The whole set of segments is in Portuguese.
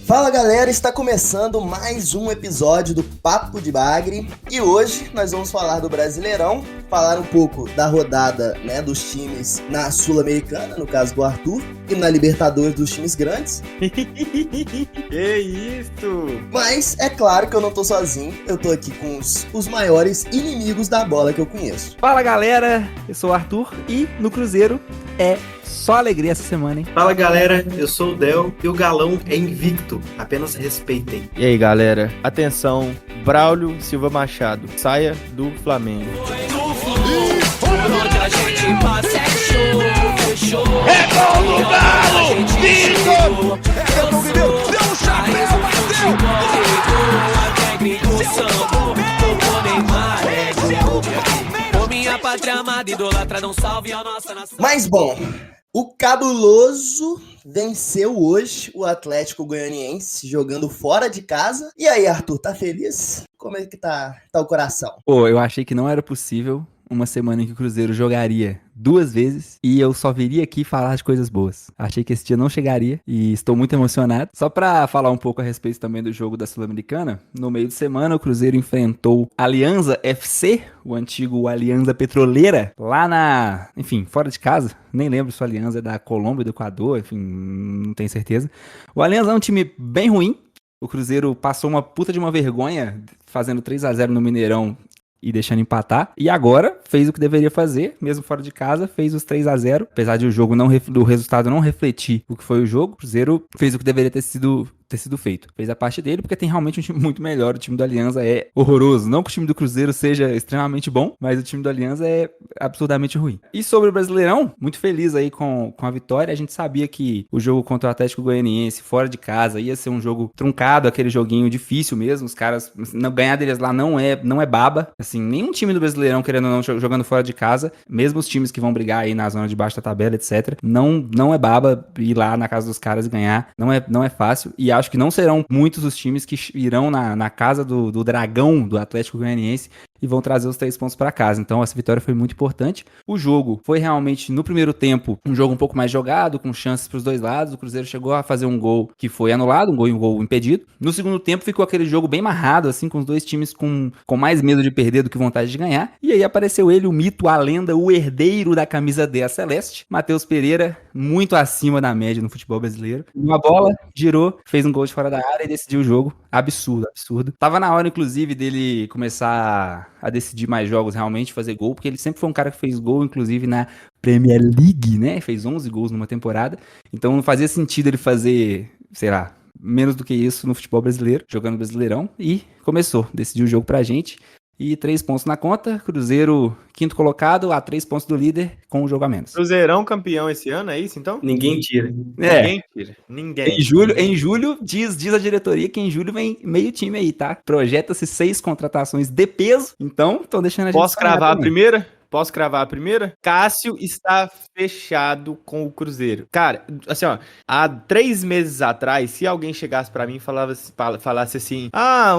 Fala galera, está começando mais um episódio do Papo de Bagre e hoje nós vamos falar do Brasileirão, falar um pouco da rodada, né, dos times na Sul-Americana, no caso do Arthur, e na Libertadores dos times grandes. Que isso! Mas é claro que eu não tô sozinho, eu tô aqui com os maiores inimigos da bola que eu conheço. Fala galera, eu sou o Arthur e no Cruzeiro é só alegria essa semana, hein? Fala galera, eu sou o Del e o galão é invicto, apenas respeitem. E aí galera, atenção, Braulio Silva Machado, saia do Flamengo. É gol do Galo! Vitor! É gol do Galo! Deu um chapéu, bateu! Minha pátria amada, idolatrada, um salve a nossa nação. Mas bom, o Cabuloso venceu hoje o Atlético Goianiense jogando fora de casa. E aí, Arthur, tá feliz? Como é que tá o coração? Pô, eu achei que não era possível uma semana em que o Cruzeiro jogaria 2 vezes e eu só viria aqui falar de coisas boas. Achei que esse dia não chegaria e estou muito emocionado. Só pra falar um pouco a respeito também do jogo da Sul-Americana, no meio de semana o Cruzeiro enfrentou Alianza FC, o antigo Alianza Petroleira, lá fora de casa. Nem lembro se o Alianza é da Colômbia, do Equador, enfim, não tenho certeza. O Alianza é um time bem ruim. O Cruzeiro passou uma puta de uma vergonha fazendo 3-0 no Mineirão e deixando empatar, e agora fez o que deveria fazer, mesmo fora de casa, fez os 3-0, apesar de o jogo do resultado não refletir o que foi o jogo, o Cruzeiro fez o que deveria ter sido feito. Fez a parte dele, porque tem realmente um time muito melhor. O time do Alianza é horroroso. Não que o time do Cruzeiro seja extremamente bom, mas o time do Alianza é absurdamente ruim. E sobre o Brasileirão, muito feliz aí com a vitória. A gente sabia que o jogo contra o Atlético Goianiense, fora de casa, ia ser um jogo truncado, aquele joguinho difícil mesmo. Os caras, ganhar deles lá não é baba. Assim, nenhum time do Brasileirão, querendo ou não, jogando fora de casa, mesmo os times que vão brigar aí na zona de baixo da tabela, etc., não é baba ir lá na casa dos caras e ganhar. Não é fácil. E acho que não serão muitos os times que irão na casa do Dragão, do Atlético Goianiense, e vão trazer os 3 pontos para casa. Então essa vitória foi muito importante. O jogo foi realmente, no primeiro tempo, um jogo um pouco mais jogado, com chances para os dois lados. O Cruzeiro chegou a fazer um gol que foi anulado, um gol impedido. No segundo tempo ficou aquele jogo bem amarrado, assim, com os dois times com mais medo de perder do que vontade de ganhar. E aí apareceu ele, o mito, a lenda, o herdeiro da camisa 10 celeste, Matheus Pereira, muito acima da média no futebol brasileiro. Uma bola, girou, fez um gol de fora da área e decidiu o jogo. Absurdo. Tava na hora, inclusive, dele começar a decidir mais jogos, realmente, fazer gol, porque ele sempre foi um cara que fez gol, inclusive, na Premier League, né? Fez 11 gols numa temporada. Então não fazia sentido ele fazer, sei lá, menos do que isso no futebol brasileiro, jogando Brasileirão. E começou, decidiu o jogo pra gente. E 3 pontos na conta, Cruzeiro quinto colocado, a 3 pontos do líder, com um jogo a menos. Cruzeirão campeão esse ano, é isso então? Ninguém tira. Ninguém tira. Ninguém. Em julho, diz a diretoria que em julho vem meio time aí, tá? Projeta-se 6 contratações de peso, então estão deixando a gente... Posso cravar a primeira? Posso cravar a primeira? Cássio está fechado com o Cruzeiro. Cara, assim, ó, há 3 meses atrás, se alguém chegasse pra mim e falasse assim,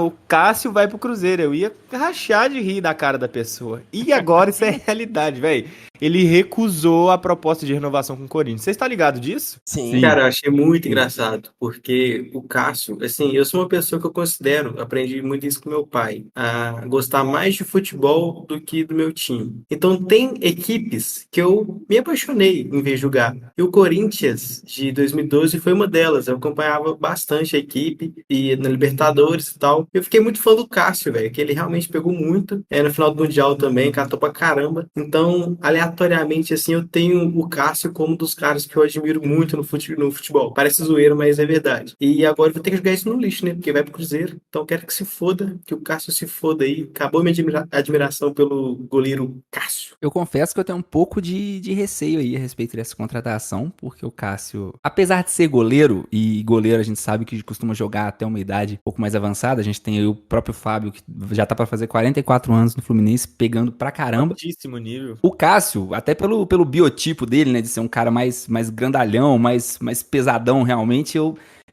o Cássio vai pro Cruzeiro, eu ia rachar de rir da cara da pessoa. E agora isso é realidade, velho. Ele recusou a proposta de renovação com o Corinthians. Você está ligado disso? Sim. Cara, eu achei muito engraçado, porque o Cássio, assim, eu sou uma pessoa que eu considero, aprendi muito isso com meu pai, a gostar mais de futebol do que do meu time. Então tem equipes que eu me apaixonei em ver jogar. E o Corinthians de 2012 foi uma delas. Eu acompanhava bastante a equipe e na Libertadores e tal. Eu fiquei muito fã do Cássio, velho, que ele realmente pegou muito. No final do Mundial também, catou pra caramba. Então, aleatoriamente, assim, eu tenho o Cássio como um dos caras que eu admiro muito no futebol. Parece zoeiro, mas é verdade. E agora eu vou ter que jogar isso no lixo, né? Porque vai pro Cruzeiro. Então eu quero que se foda, que o Cássio se foda aí. Acabou minha admiração pelo goleiro Cássio. Eu confesso que eu tenho um pouco de receio aí a respeito dessa contratação, porque o Cássio, apesar de ser goleiro, e goleiro a gente sabe que costuma jogar até uma idade um pouco mais avançada, a gente tem aí o próprio Fábio, que já tá pra fazer 44 anos no Fluminense, pegando pra caramba. Altíssimo nível. O Cássio, até pelo biotipo dele, né, de ser um cara mais grandalhão, mais pesadão realmente,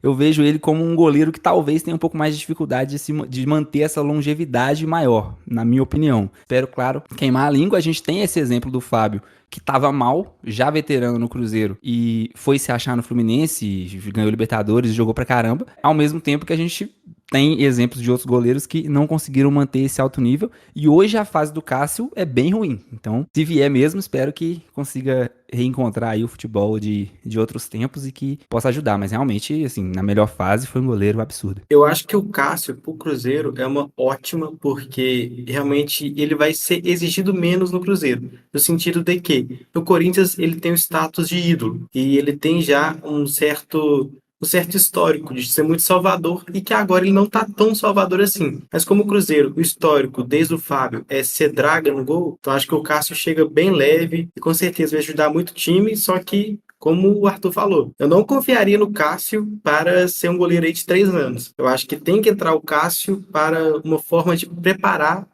eu vejo ele como um goleiro que talvez tenha um pouco mais de dificuldade de manter essa longevidade maior, na minha opinião. Espero, claro, queimar a língua. A gente tem esse exemplo do Fábio, que tava mal, já veterano no Cruzeiro, e foi se achar no Fluminense, ganhou Libertadores e jogou pra caramba, ao mesmo tempo que a gente tem exemplos de outros goleiros que não conseguiram manter esse alto nível, e hoje a fase do Cássio é bem ruim. Então, se vier mesmo, espero que consiga reencontrar aí o futebol de outros tempos e que possa ajudar, mas realmente, assim, na melhor fase foi um goleiro absurdo. Eu acho que o Cássio, pro Cruzeiro, é uma ótima, porque realmente ele vai ser exigido menos no Cruzeiro. No sentido de que no Corinthians ele tem o status de ídolo. E ele tem já um certo histórico de ser muito salvador e que agora ele não tá tão salvador assim. Mas como o Cruzeiro, o histórico, desde o Fábio, é ser draga no gol, então acho que o Cássio chega bem leve e com certeza vai ajudar muito o time, só que como o Arthur falou, eu não confiaria no Cássio para ser um goleiro aí de 3 anos. Eu acho que tem que entrar o Cássio para uma forma de preparar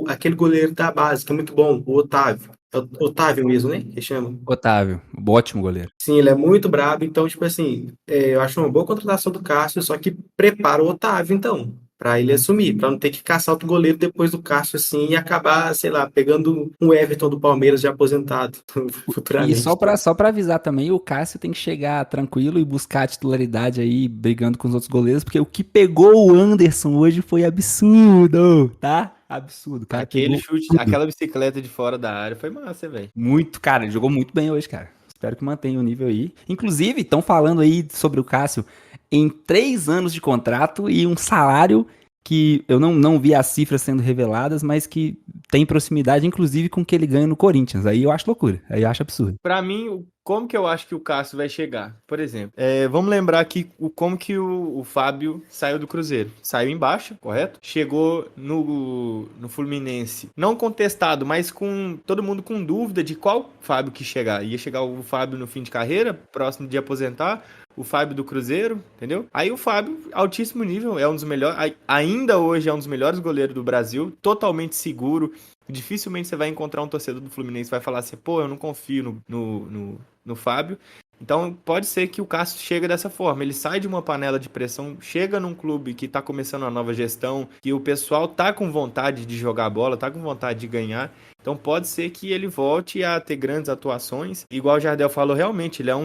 aquele goleiro da base, que é muito bom, o Otávio. É o Otávio mesmo, né? Que chama. Otávio, ótimo goleiro. Sim, ele é muito brabo, então, tipo assim, eu acho uma boa contratação do Cássio, só que prepara o Otávio, então, pra ele assumir, pra não ter que caçar outro goleiro depois do Cássio, assim, e acabar, sei lá, pegando um Everton do Palmeiras já aposentado E futuramente. só pra avisar também, o Cássio tem que chegar tranquilo e buscar a titularidade aí, brigando com os outros goleiros, porque o que pegou o Anderson hoje foi absurdo, tá? Absurdo, cara. Aquele Pegou chute, tudo. aquela bicicleta de fora da área foi massa, velho. Muito, cara, ele jogou muito bem hoje, cara. Espero que mantenha o nível aí. Inclusive, estão falando aí sobre o Cássio em 3 anos de contrato e um salário que eu não vi as cifras sendo reveladas, mas que tem proximidade, inclusive, com o que ele ganha no Corinthians. Aí eu acho loucura, aí eu acho absurdo. Pra mim, como que eu acho que o Cássio vai chegar? Por exemplo, vamos lembrar aqui como que o Fábio saiu do Cruzeiro. Saiu em baixa, correto? Chegou no Fluminense, não contestado, mas com todo mundo com dúvida de qual Fábio que chegar. Ia chegar o Fábio no fim de carreira, próximo de aposentar, o Fábio do Cruzeiro, entendeu? Aí o Fábio, altíssimo nível, é um dos melhores, ainda hoje é um dos melhores goleiros do Brasil, totalmente seguro. Dificilmente você vai encontrar um torcedor do Fluminense que vai falar assim, pô, eu não confio no Fábio. Então pode ser que o Cássio chegue dessa forma, ele sai de uma panela de pressão, chega num clube que tá começando uma nova gestão, que o pessoal tá com vontade de jogar bola, tá com vontade de ganhar, então pode ser que ele volte a ter grandes atuações, igual o Jardel falou, realmente, ele é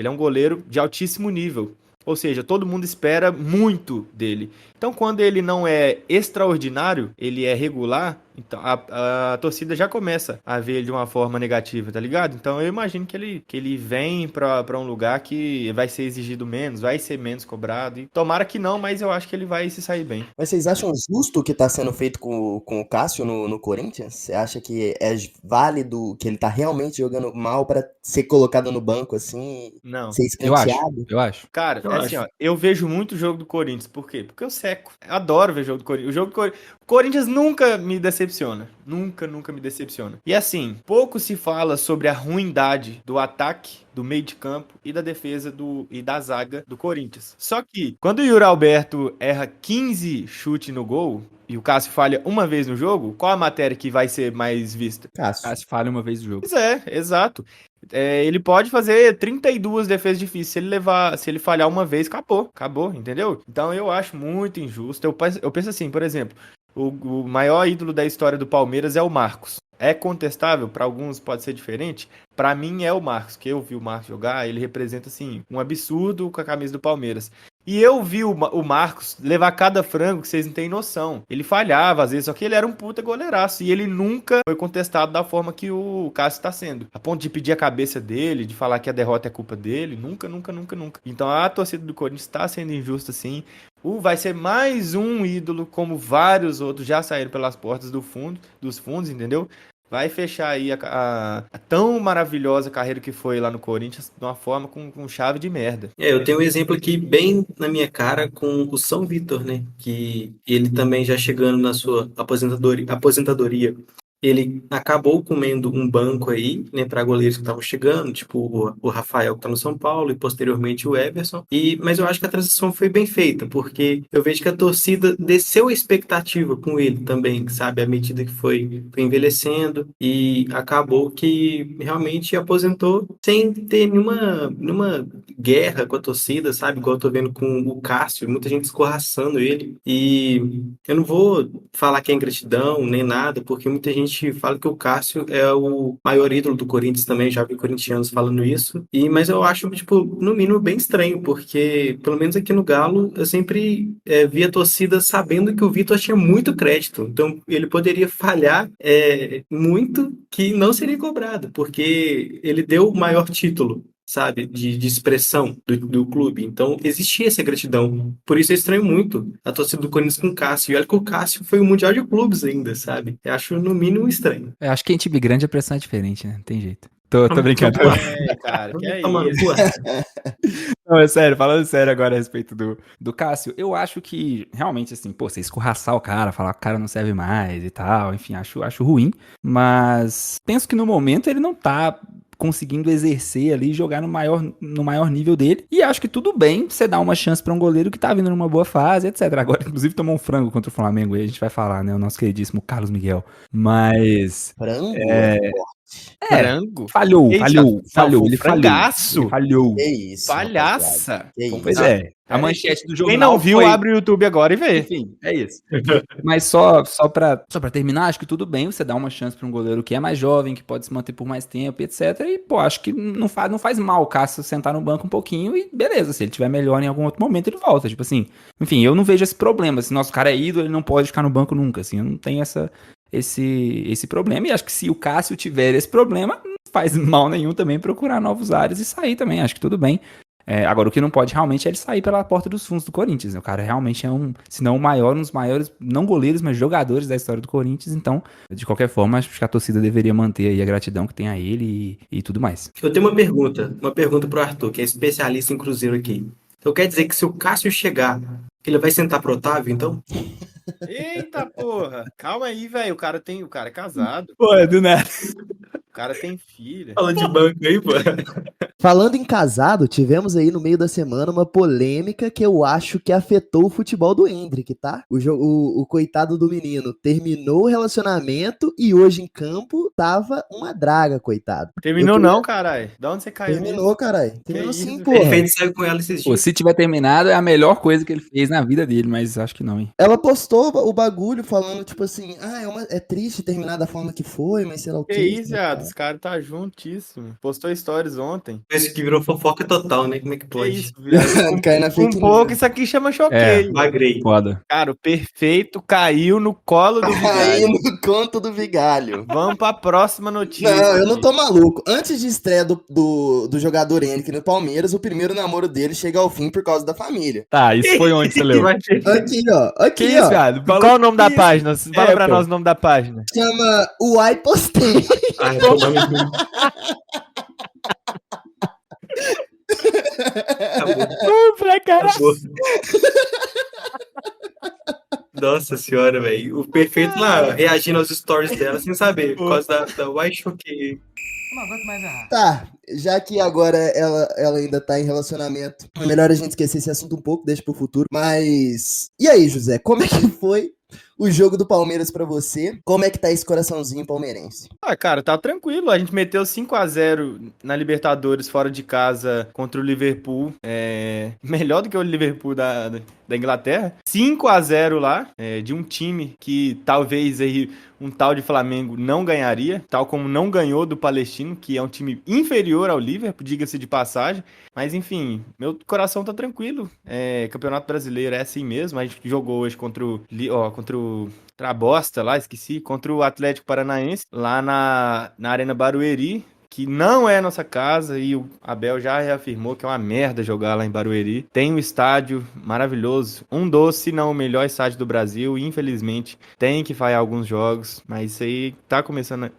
um goleiro de altíssimo nível, ou seja, todo mundo espera muito dele. Então quando ele não é extraordinário, ele é regular, então a torcida já começa a ver ele de uma forma negativa, tá ligado? Então eu imagino que ele vem pra um lugar que vai ser exigido menos, vai ser menos cobrado. E tomara que não, mas eu acho que ele vai se sair bem. Mas vocês acham justo o que tá sendo feito com o Cássio no Corinthians? Você acha que é válido, que ele tá realmente jogando mal pra ser colocado no banco assim, Não. ser Eu acho, escanteado? eu acho. Cara, Eu assim, acho. ó, eu vejo muito o jogo do Corinthians. Por quê? Porque eu seco. Eu adoro ver jogo do Corinthians. O Corinthians nunca me decepciona. Nunca me decepciona. E assim, pouco se fala sobre a ruindade do ataque, do meio de campo e da defesa e da zaga do Corinthians. Só que, quando o Yuri Alberto erra 15 chutes no gol e o Cássio falha uma vez no jogo, qual a matéria que vai ser mais vista? Cássio. Cássio falha uma vez no jogo. Pois é, exato. Ele pode fazer 32 defesas difíceis. Se ele falhar uma vez, acabou, entendeu? Então eu acho muito injusto. Eu penso assim, por exemplo, o maior ídolo da história do Palmeiras é o Marcos. É contestável, para alguns pode ser diferente. Para mim é o Marcos, que eu vi o Marcos jogar, ele representa assim um absurdo com a camisa do Palmeiras. E eu vi o Marcos levar cada frango que vocês não têm noção. Ele falhava às vezes, só que ele era um puta goleiraço. E ele nunca foi contestado da forma que o Cássio está sendo. A ponto de pedir a cabeça dele, de falar que a derrota é culpa dele. Nunca. Então a torcida do Corinthians está sendo injusta sim. Vai ser mais um ídolo, como vários outros já saíram pelas portas dos fundos, entendeu? Vai fechar aí a tão maravilhosa carreira que foi lá no Corinthians de uma forma com chave de merda. Eu tenho um exemplo aqui bem na minha cara com o São Vitor, né? Que ele também já chegando na sua aposentadoria ele acabou comendo um banco aí, né, para goleiros que estavam chegando, tipo o Rafael que tá no São Paulo e posteriormente o Everson. Mas eu acho que a transição foi bem feita, porque eu vejo que a torcida desceu a expectativa com ele também, sabe, à medida que foi envelhecendo e acabou que realmente aposentou sem ter nenhuma guerra com a torcida, sabe, igual eu tô vendo com o Cássio, muita gente escorraçando ele. E eu não vou falar que é ingratidão nem nada, porque muita gente fala que o Cássio é o maior ídolo do Corinthians também, já vi corintianos falando isso. Mas eu acho, tipo, no mínimo bem estranho, porque pelo menos aqui no Galo eu sempre vi a torcida sabendo que o Vitor tinha muito crédito. Então ele poderia falhar muito que não seria cobrado, porque ele deu o maior título, sabe, de expressão do clube. Então, existia essa gratidão. Por isso eu estranho muito a torcida do Corinthians com o Cássio. E olha que o Cássio foi o Mundial de Clubes ainda, sabe? Eu acho, no mínimo, estranho. Eu acho que em time grande a pressão é diferente, né? Não tem jeito. Tô brincando. Cara, que é Toma no isso? cu. Não, é sério, falando sério agora a respeito do Cássio, eu acho que realmente, assim, pô, você escorraçar o cara, falar que o cara não serve mais e tal, enfim, acho ruim, mas penso que no momento ele não tá conseguindo exercer ali, jogar no maior nível dele, e acho que tudo bem você dar uma chance pra um goleiro que tá vindo numa boa fase, etc. Agora, inclusive, tomou um frango contra o Flamengo, aí a gente vai falar, né, o nosso queridíssimo Carlos Miguel, mas... Frango? Frango? Falhou, Que isso, falhou, não, falhou, foi ele falhou. Frangaço. Ele falhou. Que isso, Palhaça. rapaziada. Que Vamos Pois isso. é, a manchete do jornal Quem não viu, foi... abre o YouTube agora e vê. Enfim, é isso. Mas só pra terminar, acho que tudo bem você dar uma chance pra um goleiro que é mais jovem, que pode se manter por mais tempo, etc. E, pô, acho que não faz mal o Cássio sentar no banco um pouquinho e beleza, se ele tiver melhor em algum outro momento, ele volta. Tipo assim, enfim, eu não vejo esse problema. Se nosso cara é ídolo, ele não pode ficar no banco nunca, assim, eu não tenho esse problema. E acho que se o Cássio tiver esse problema, não faz mal nenhum também procurar novos áreas e sair também, acho que tudo bem. Agora, o que não pode realmente é ele sair pela porta dos fundos do Corinthians, né? O cara realmente é se não o maior, um dos maiores, não goleiros, mas jogadores da história do Corinthians. Então, de qualquer forma, acho que a torcida deveria manter aí a gratidão que tem a ele e tudo mais. Eu tenho uma pergunta pro Arthur, que é especialista em Cruzeiro aqui. Então quer dizer que se o Cássio chegar, ele vai sentar pro Otávio, então? Eita porra. Calma aí, velho. O cara é casado. Pô, do nada. O cara tem filha. Fala de banco aí, pô. Falando em casado, tivemos aí no meio da semana uma polêmica que eu acho que afetou o futebol do Endrick, tá? O coitado do menino terminou o relacionamento e hoje em campo tava uma draga, coitado. Terminou não, caralho. Da onde você caiu Terminou, caralho. Terminou isso, sim, velho? porra. Perfeito, saiu com ela esses Pô, dias. se tiver terminado, é a melhor coisa que ele fez na vida dele, mas acho que não, hein? Ela postou o bagulho falando, tipo assim, é triste terminar da forma que foi, mas sei lá o Que quê. isso, viado? Os caras tá juntíssimo. Postou stories ontem. Esse que virou fofoca total, né? Como é que Que pode? isso, viado? Cai na Um fake pouco, news. isso aqui chama choqueio. Magrei. Foda. Cara, o perfeito caiu no colo do Aí vigário. no conto do vigalho. Vamos pra próxima notícia. Não, eu não tô maluco. Antes de estreia do jogador Henrique no Palmeiras, o primeiro namoro dele chega ao fim por causa da família. Tá, isso foi onde você leu? Vai ter- Aqui, ó. Que Aqui, isso, ó. viado? Qual o nome da página? Fala pra pô. nós o nome da página. Chama Uai Postei. Ai, toma no cu. Acabou. Pra caralho. Acabou. Nossa senhora, velho. O perfeito lá reagindo aos stories dela sem saber, por causa da Why Choquei. Não aguento mais errar. Tá, já que agora ela ainda tá em relacionamento, é melhor a gente esquecer esse assunto um pouco, deixa pro futuro. Mas. E aí, José, como é que foi o jogo do Palmeiras pra você? Como é que tá esse coraçãozinho palmeirense? Ah, cara, tá tranquilo. A gente meteu 5-0 na Libertadores fora de casa contra o Liverpool. Melhor do que o Liverpool da Inglaterra. 5-0 lá, de um time que talvez aí um tal de Flamengo não ganharia, tal como não ganhou do Palestino, que é um time inferior ao Liverpool, diga-se de passagem. Mas enfim, meu coração tá tranquilo. Campeonato Brasileiro é assim mesmo. A gente jogou hoje contra a bosta lá, esqueci, contra o Atlético Paranaense, lá na Arena Barueri, que não é nossa casa, e o Abel já reafirmou que é uma merda jogar lá em Barueri. Tem um estádio maravilhoso, um dos, se não o melhor estádio do Brasil, e infelizmente tem que falhar alguns jogos, mas isso aí tá começando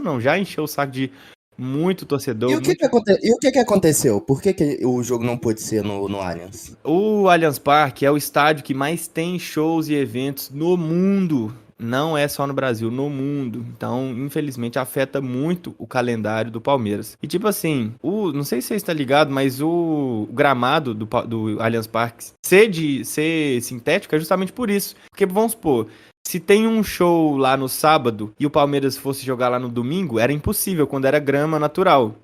não, já encheu o saco de muito torcedor. E o que aconteceu? Por que o jogo não pôde ser no Allianz? O Allianz Parque é o estádio que mais tem shows e eventos no mundo. não é só no Brasil, no mundo. Então, infelizmente, afeta muito o calendário do Palmeiras. E tipo assim, não sei se você está ligado, mas o gramado do Allianz Parque ser sintético é justamente por isso. Porque, vamos supor, se tem um show lá no sábado e o Palmeiras fosse jogar lá no domingo, era impossível quando era grama natural.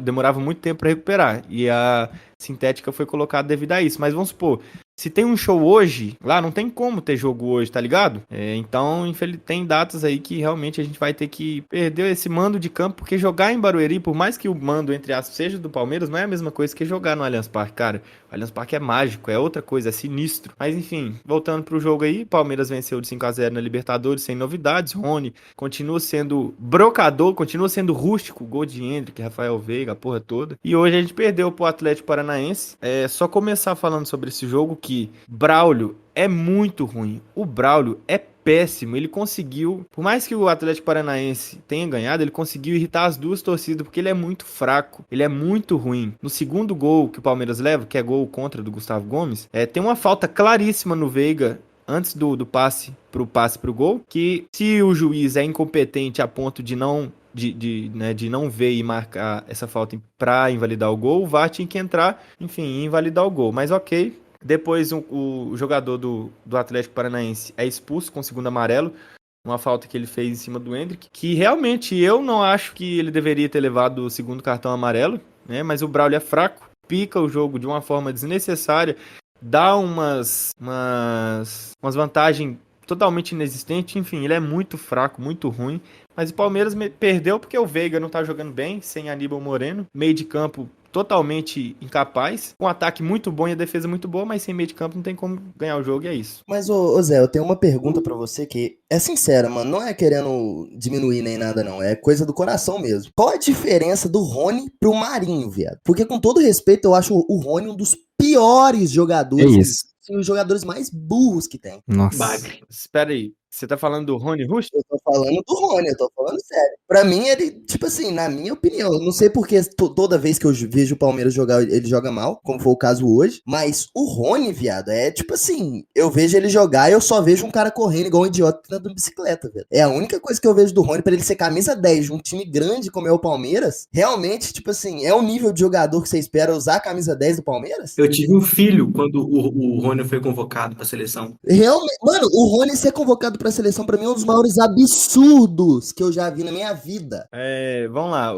Demorava muito tempo para recuperar. E a sintética foi colocada devido a isso. Mas vamos supor, se tem um show hoje, lá não tem como ter jogo hoje, tá ligado? Então, tem datas aí que realmente a gente vai ter que perder esse mando de campo, porque jogar em Barueri, por mais que o mando, entre aspas, seja do Palmeiras, não é a mesma coisa que jogar no Allianz Parque, cara. O Allianz Parque é mágico, é outra coisa, é sinistro. Mas enfim, voltando pro jogo aí, Palmeiras venceu de 5-0 na Libertadores, sem novidades. Rony continua sendo brocador, continua sendo rústico, gol de Hendrick, Rafael Veiga, a porra toda. E hoje a gente perdeu pro Atlético Paranaense. É só começar falando sobre esse jogo que Braulio é muito ruim. O Braulio é péssimo. Ele conseguiu, por mais que o Atlético Paranaense tenha ganhado, ele conseguiu irritar as duas torcidas, porque ele é muito fraco. Ele é muito ruim. No segundo gol que o Palmeiras leva, que é gol contra do Gustavo Gomes, tem uma falta claríssima no Veiga antes do passe pro gol, que se o juiz é incompetente a ponto de não ver e marcar essa falta para invalidar o gol, o VAR tinha que entrar, enfim, e invalidar o gol. Mas ok. Depois o jogador do Atlético Paranaense é expulso com o segundo amarelo, uma falta que ele fez em cima do Hendrick, que realmente eu não acho que ele deveria ter levado o segundo cartão amarelo, né? Mas o Braulio é fraco, pica o jogo de uma forma desnecessária, dá umas vantagens totalmente inexistentes, enfim, ele é muito fraco, muito ruim. Mas o Palmeiras perdeu porque o Veiga não tá jogando bem, sem Aníbal Moreno, meio de campo totalmente incapaz, com um ataque muito bom e a defesa muito boa, mas sem meio de campo não tem como ganhar o jogo e é isso. Mas, ô Zé, eu tenho uma pergunta pra você que é sincera, mano, não é querendo diminuir nem nada não, é coisa do coração mesmo. Qual a diferença do Rony pro Marinho, viado? Porque com todo respeito, eu acho o Rony um dos piores jogadores, um dos jogadores mais burros que tem. Nossa. Bagre. Espera aí, você tá falando do Rony Rush? Eu tô falando do Rony, eu tô falando sério. Pra mim, ele, tipo assim, na minha opinião, eu não sei porque toda vez que eu vejo o Palmeiras jogar, ele joga mal, como foi o caso hoje, mas o Rony, viado, é tipo assim, eu vejo ele jogar e eu só vejo um cara correndo igual um idiota andando de bicicleta, velho. É a única coisa que eu vejo do Rony, pra ele ser camisa 10 de um time grande como é o Palmeiras, realmente, tipo assim, é o nível de jogador que você espera usar a camisa 10 do Palmeiras? Eu tive um filho quando o Rony foi convocado para a seleção. Realmente, mano, o Rony ser convocado pra seleção pra mim é um dos maiores absurdos que eu já vi na minha vida. Vamos lá,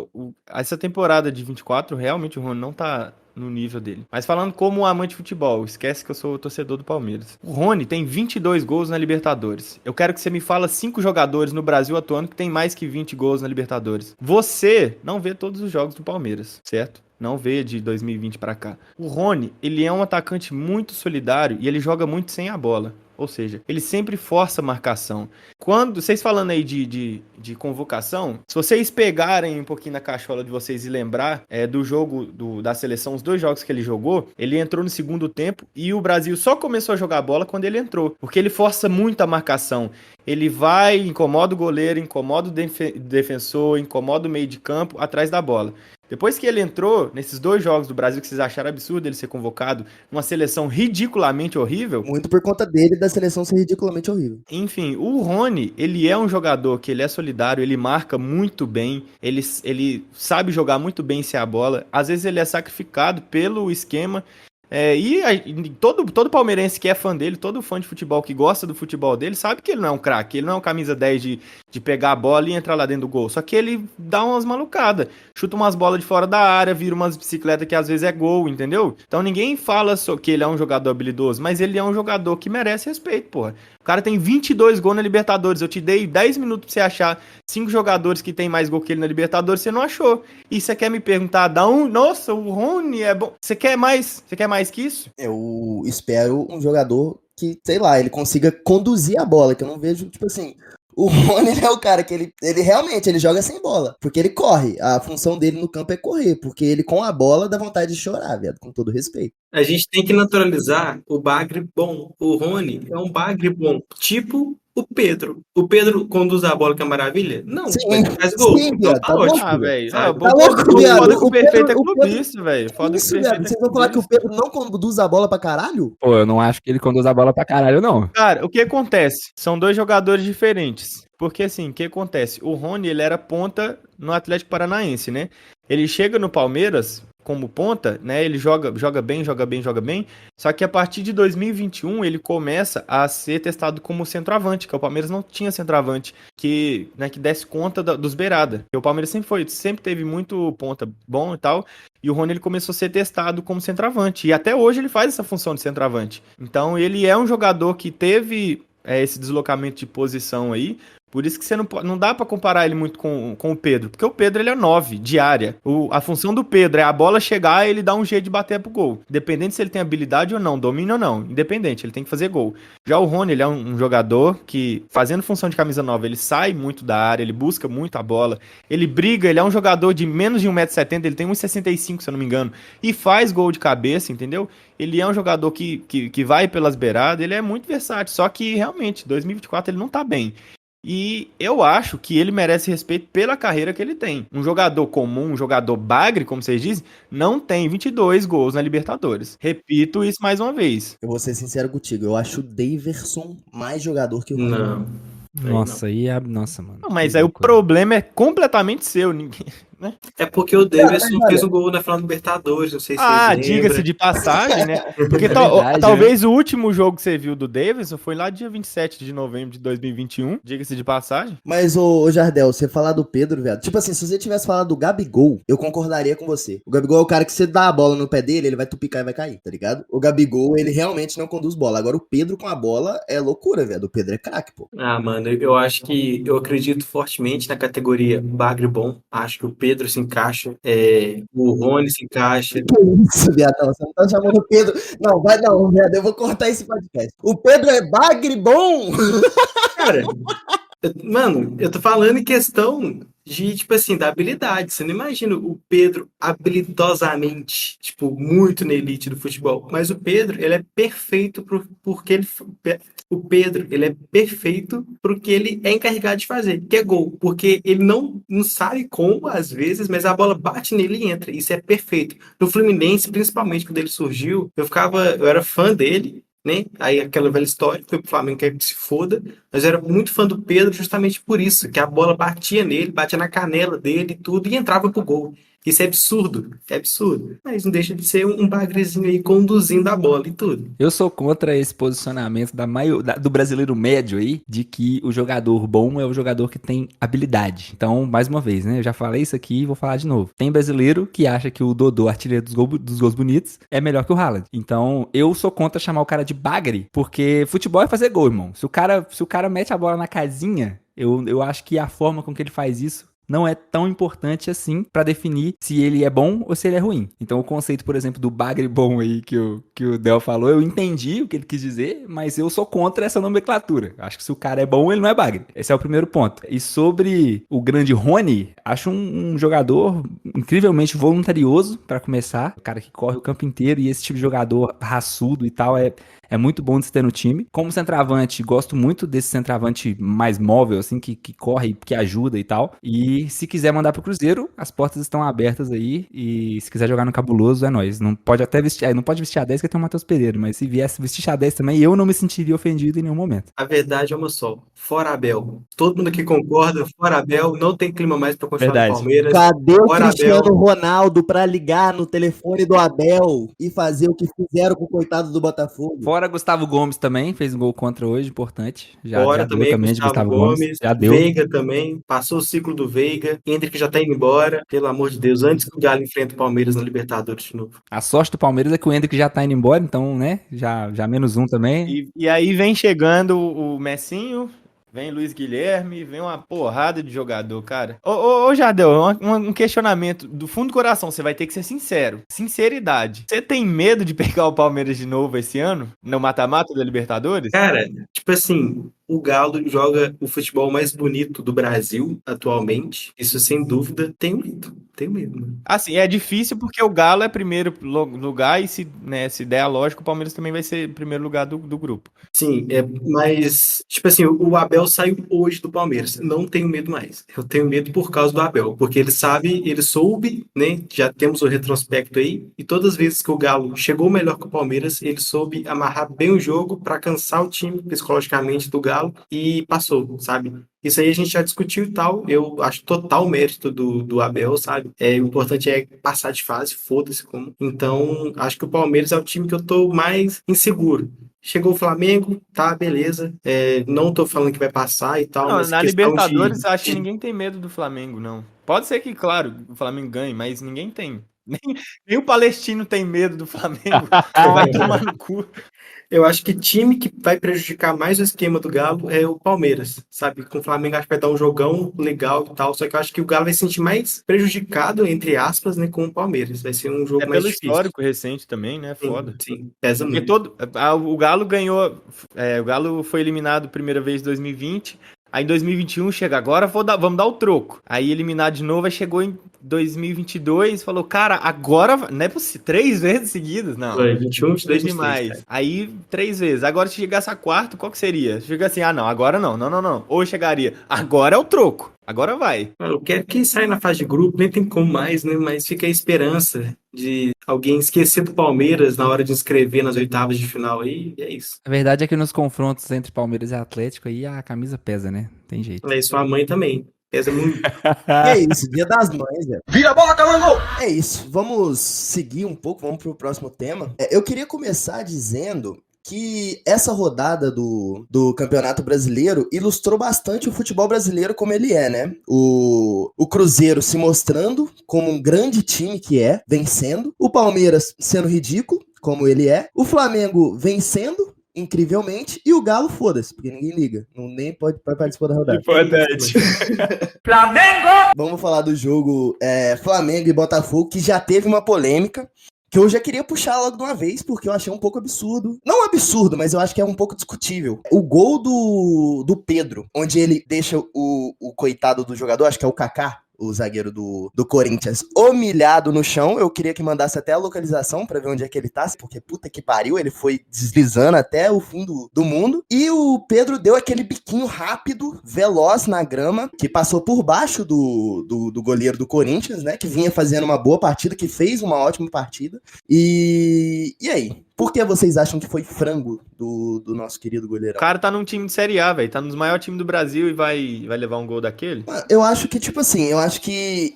essa temporada de 24, realmente o Rony não tá no nível dele. Mas falando como amante de futebol, esquece que eu sou torcedor do Palmeiras. O Rony tem 22 gols na Libertadores. Eu quero que você me fala 5 jogadores no Brasil atuando que tem mais que 20 gols na Libertadores. Você não vê todos os jogos do Palmeiras, certo? Não vê de 2020 pra cá. O Rony, ele é um atacante muito solidário e ele joga muito sem a bola. Ou seja, ele sempre força a marcação. Quando vocês falando aí de convocação, se vocês pegarem um pouquinho na cachola de vocês e lembrar do jogo da seleção, os 2 jogos que ele jogou, ele entrou no segundo tempo e o Brasil só começou a jogar bola quando ele entrou, porque ele força muito a marcação. Ele vai, incomoda o goleiro, incomoda o defensor, incomoda o meio de campo atrás da bola. Depois que ele entrou nesses 2 jogos do Brasil que vocês acharam absurdo ele ser convocado numa seleção ridiculamente horrível. Muito por conta dele da seleção ser ridiculamente horrível. Enfim, o Rony, ele é um jogador que ele é solidário, ele marca muito bem, ele sabe jogar muito bem sem a bola. Às vezes ele é sacrificado pelo esquema. Todo palmeirense que é fã dele, todo fã de futebol que gosta do futebol dele, sabe que ele não é um craque, ele não é um camisa 10 de pegar a bola e entrar lá dentro do gol. Só que ele dá umas malucadas, chuta umas bolas de fora da área, vira umas bicicletas que às vezes é gol, entendeu? Então ninguém fala só que ele é um jogador habilidoso, mas ele é um jogador que merece respeito, porra. O cara tem 22 gols na Libertadores, eu te dei 10 minutos pra você achar 5 jogadores que tem mais gol que ele na Libertadores, você não achou. E você quer me perguntar, nossa, o Rony é bom. Você quer mais que isso? Eu espero um jogador que, sei lá, ele consiga conduzir a bola, que eu não vejo, tipo assim, o Rony é o cara que ele realmente, ele joga sem bola, porque ele corre, a função dele no campo é correr, porque ele com a bola dá vontade de chorar, velho, com todo respeito. A gente tem que naturalizar o bagre bom. O Rony é um bagre bom. Tipo o Pedro. O Pedro conduz a bola que é maravilha? Não, Sim, mas ele faz gol. sim, Então viado, tá tá louco, ótimo. Ah, velho. sabe? Tá louco, viado? Foda que o O perfeito Pedro- é o Pedro- clubista, velho. Foda que o Isso, viado. perfeito é Vocês vão falar que o clubista. Pedro não conduz a bola pra caralho? Pô, eu não acho que ele conduz a bola pra caralho, não. Cara, o que acontece? São dois jogadores diferentes. Porque assim, o que acontece? O Rony, ele era ponta no Atlético Paranaense, né? Ele chega no Palmeiras como ponta, né? Ele joga bem. Só que a partir de 2021 ele começa a ser testado como centroavante, que o Palmeiras não tinha centroavante que, né, que desse conta dos beirada. Porque o Palmeiras sempre teve muito ponta bom e tal. E o Rony ele começou a ser testado como centroavante. E até hoje ele faz essa função de centroavante. Então ele é um jogador que teve esse deslocamento de posição aí. Por isso que você não dá pra comparar ele muito com o Pedro. Porque o Pedro ele é 9 de área. A função do Pedro é a bola chegar e ele dar um jeito de bater pro gol. Independente se ele tem habilidade ou não, domínio ou não. Independente, ele tem que fazer gol. Já o Rony, ele é um jogador que, fazendo função de camisa 9, ele sai muito da área, ele busca muito a bola. Ele briga, ele é um jogador de menos de 1,70 m, ele tem 1,65 m, se eu não me engano. E faz gol de cabeça, entendeu? Ele é um jogador que vai pelas beiradas, ele é muito versátil. Só que, realmente, 2024 ele não tá bem. E eu acho que ele merece respeito pela carreira que ele tem. Um jogador comum, um jogador bagre, como vocês dizem, não tem 22 gols na Libertadores. Repito isso mais uma vez. Eu vou ser sincero contigo, eu acho o Daverson mais jogador que o Rony. Não. Nossa, aí é. Nossa, mano. Não, mas que aí o loucura. problema é completamente seu. Ninguém, né? É porque o Davidson mas olha- fez um gol na final do Libertadores, não sei se Ah, vocês diga-se lembram. de passagem, né? Porque verdade, talvez o último jogo que você viu do Davidson foi lá dia 27 de novembro de 2021. Diga-se de passagem. Mas, ô Jardel, você falar do Pedro, viado. Tipo assim, se você tivesse falado do Gabigol, eu concordaria com você. O Gabigol é o cara que você dá a bola no pé dele, ele vai tupicar e vai cair, tá ligado? O Gabigol, ele realmente não conduz bola. Agora, o Pedro com a bola é loucura, viado. O Pedro é craque, pô. Ah, mano, eu acho que eu acredito fortemente na categoria bagre bom. Acho que o Pedro se encaixa, o Rony se encaixa. Que isso, viado? Não, você não tá chamando o Pedro. Não, vai não, viado. Eu vou cortar esse podcast. O Pedro é bagre bom? Cara, mano, eu tô falando em questão de, tipo assim, da habilidade. Você não imagina o Pedro habilidosamente, tipo, muito na elite do futebol. Mas o Pedro, ele é perfeito porque ele. O Pedro, ele é perfeito porque ele é encarregado de fazer, que é gol. Porque ele não sabe como, às vezes, mas a bola bate nele e entra. Isso é perfeito. No Fluminense, principalmente quando ele surgiu, eu era fã dele, né? Aí aquela velha história, foi pro Flamengo, quer que se foda, mas eu era muito fã do Pedro justamente por isso, que a bola batia nele, batia na canela dele e tudo, e entrava pro gol. Isso é absurdo, mas não deixa de ser um bagrezinho aí conduzindo a bola e tudo. Eu sou contra esse posicionamento do brasileiro médio aí, de que o jogador bom é o jogador que tem habilidade. Então, mais uma vez, né? Eu já falei isso aqui e vou falar de novo. Tem brasileiro que acha que o Dodô, artilheiro dos gols bonitos, é melhor que o Haaland. Então, eu sou contra chamar o cara de bagre, porque futebol é fazer gol, irmão. Se o cara mete a bola na casinha, eu acho que a forma com que ele faz isso não é tão importante assim pra definir se ele é bom ou se ele é ruim. Então o conceito, por exemplo, do bagre bom aí que o Del falou, eu entendi o que ele quis dizer, mas eu sou contra essa nomenclatura. Acho que se o cara é bom, ele não é bagre. Esse é o primeiro ponto. E sobre o grande Rony, acho um jogador incrivelmente voluntarioso pra começar. O cara que corre o campo inteiro e esse tipo de jogador raçudo e tal é muito bom de se ter no time. Como centroavante, gosto muito desse centroavante mais móvel, assim, que corre, que ajuda e tal. E se quiser mandar pro Cruzeiro, as portas estão abertas aí. E se quiser jogar no Cabuloso, é nóis. Não pode até vestir, não pode vestir a 10 que tem o Matheus Pereira, mas se viesse vestir a 10 também, eu não me sentiria ofendido em nenhum momento. A verdade é uma só. Fora Abel. Todo mundo aqui concorda, fora Abel, não tem clima mais pra continuar Verdade. no Palmeiras. Cadê o Fora Cristiano Abel. Ronaldo pra ligar no telefone do Abel e fazer o que fizeram com o coitado do Botafogo? Fora Gustavo Gomes também, fez um gol contra hoje, importante. Já Fora deu também de Gustavo Gomes, já deu. Veiga também, passou o ciclo do Veiga, Endrick já tá indo embora, pelo amor de Deus, antes que o Galo enfrente o Palmeiras na Libertadores de novo. A sorte do Palmeiras é que o Endrick já tá indo embora, então, né, já menos um também. E aí vem chegando o Messinho, vem Luiz Guilherme, vem uma porrada de jogador, cara. Ô Jardel, um questionamento do fundo do coração, você vai ter que ser sincero. Sinceridade. Você tem medo de pegar o Palmeiras de novo esse ano? No mata-mata da Libertadores? Cara, tipo assim, o Galo joga o futebol mais bonito do Brasil atualmente. Isso sem dúvida. Tenho medo, mano. Assim, é difícil porque o Galo é primeiro lugar e se der a lógica, o Palmeiras também vai ser primeiro lugar do grupo. Sim, mas, tipo assim, o Abel saiu hoje do Palmeiras. Não tenho medo mais. Eu tenho medo por causa do Abel, porque ele soube, né? Já temos o retrospecto aí, e todas as vezes que o Galo chegou melhor que o Palmeiras, ele soube amarrar bem o jogo para cansar o time psicologicamente do Galo e passou, sabe? Isso aí a gente já discutiu e tal. Eu acho total mérito do Abel, sabe? O importante é passar de fase, foda-se como. Então, acho que o Palmeiras é o time que eu tô mais inseguro. Chegou o Flamengo, tá, beleza. Não tô falando que vai passar e tal, Não, mas na questão Libertadores, acho que ninguém tem medo do Flamengo, não. Pode ser que, claro, o Flamengo ganhe, mas ninguém tem. Nem o palestino tem medo do Flamengo. Vai tomar no cu. Eu acho que time que vai prejudicar mais o esquema do Galo é o Palmeiras, sabe? Com o Flamengo acho que vai dar um jogão legal e tal, só que eu acho que o Galo vai se sentir mais prejudicado, entre aspas, né, com o Palmeiras. Vai ser um jogo mais Pelo difícil. histórico recente também, né? Foda. Sim, pesa Porque muito. o Galo ganhou. O Galo foi eliminado primeira vez em 2020. Aí em 2021 chega, agora vamos dar o troco. Aí eliminado de novo, aí chegou em 2022 e falou, cara, agora não é possível, 3 vezes seguidas? Não. Foi 21, 22, É demais. 23, Aí 3 vezes. Agora se chegasse a quarto, qual que seria? Se chegasse assim, não, agora não. Ou chegaria, agora é o troco. Agora vai. Eu quero que saia na fase de grupo, nem tem como mais, né? Mas fica a esperança de alguém esquecer do Palmeiras na hora de inscrever nas oitavas de final aí, e é isso. A verdade é que nos confrontos entre Palmeiras e Atlético aí a camisa pesa, né? Tem jeito. É, sua mãe também. Pesa muito. É isso, Dia das Mães, velho. Vira a bola, Calango! É isso, vamos seguir um pouco, vamos pro próximo tema. Eu queria começar dizendo que essa rodada do Campeonato Brasileiro ilustrou bastante o futebol brasileiro como ele é, né? O Cruzeiro se mostrando como um grande time que é, vencendo. O Palmeiras sendo ridículo, como ele é. O Flamengo vencendo, incrivelmente. E o Galo, foda-se, porque ninguém liga. Nem pode participar da rodada. Importante. Flamengo! Vamos falar do jogo Flamengo e Botafogo, que já teve uma polêmica. Que eu já queria puxar logo de uma vez, porque eu achei um pouco absurdo. Não absurdo, mas eu acho que é um pouco discutível. O gol do Pedro, onde ele deixa o coitado do jogador, acho que é o Kaká, o zagueiro do Corinthians, humilhado no chão. Eu queria que mandasse até a localização pra ver onde é que ele tá, porque puta que pariu, ele foi deslizando até o fim do mundo. E o Pedro deu aquele biquinho rápido, veloz na grama, que passou por baixo do goleiro do Corinthians, né, que vinha fazendo uma boa partida, que fez uma ótima partida. E aí? Por que vocês acham que foi frango do nosso querido O goleirão? cara tá num time de Série A, velho. Tá nos maiores times do Brasil e vai levar um gol daquele? Eu acho que, tipo assim,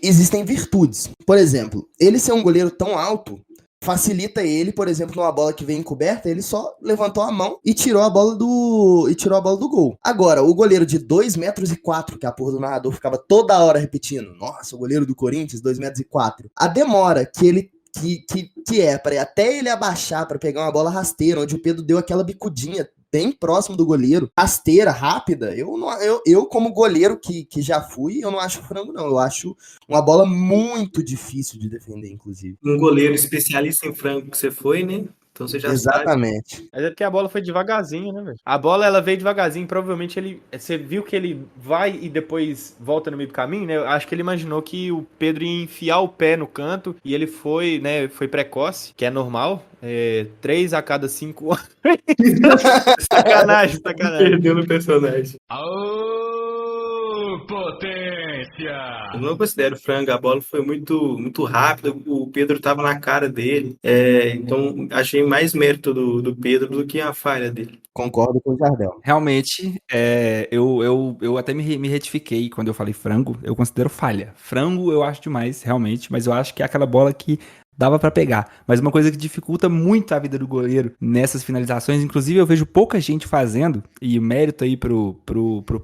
existem virtudes. Por exemplo, ele ser um goleiro tão alto facilita ele, por exemplo, numa bola que vem encoberta, ele só levantou a mão e tirou a bola do gol. Agora, o goleiro de 2,04 metros, que a porra do narrador ficava toda hora repetindo, nossa, o goleiro do Corinthians, 2,04 metros. A demora que ele para até ele abaixar para pegar uma bola rasteira, onde o Pedro deu aquela bicudinha bem próximo do goleiro, rasteira, rápida, eu como goleiro que já fui, eu não acho frango não, eu acho uma bola muito difícil de defender, inclusive. Um goleiro especialista em frango que você foi, né? Então você já Exatamente. Mas é porque a bola foi devagarzinho, né, velho? A bola, ela veio devagarzinho. Provavelmente você viu que ele vai e depois volta no meio do caminho, né? Eu acho que ele imaginou que o Pedro ia enfiar o pé no canto e ele foi, né? Foi precoce, que é normal. 3 a cada 5 anos. Sacanagem. perdeu no personagem. Aô, potência! Eu não considero frango, a bola foi muito, muito rápida, o Pedro tava na cara dele, então achei mais mérito do Pedro do que a falha dele. Concordo com o Jardel. Realmente, eu até me retifiquei quando eu falei frango, eu considero falha. Frango eu acho demais, realmente, mas eu acho que é aquela bola que dava pra pegar. Mas uma coisa que dificulta muito a vida do goleiro nessas finalizações, inclusive eu vejo pouca gente fazendo, e o mérito aí pro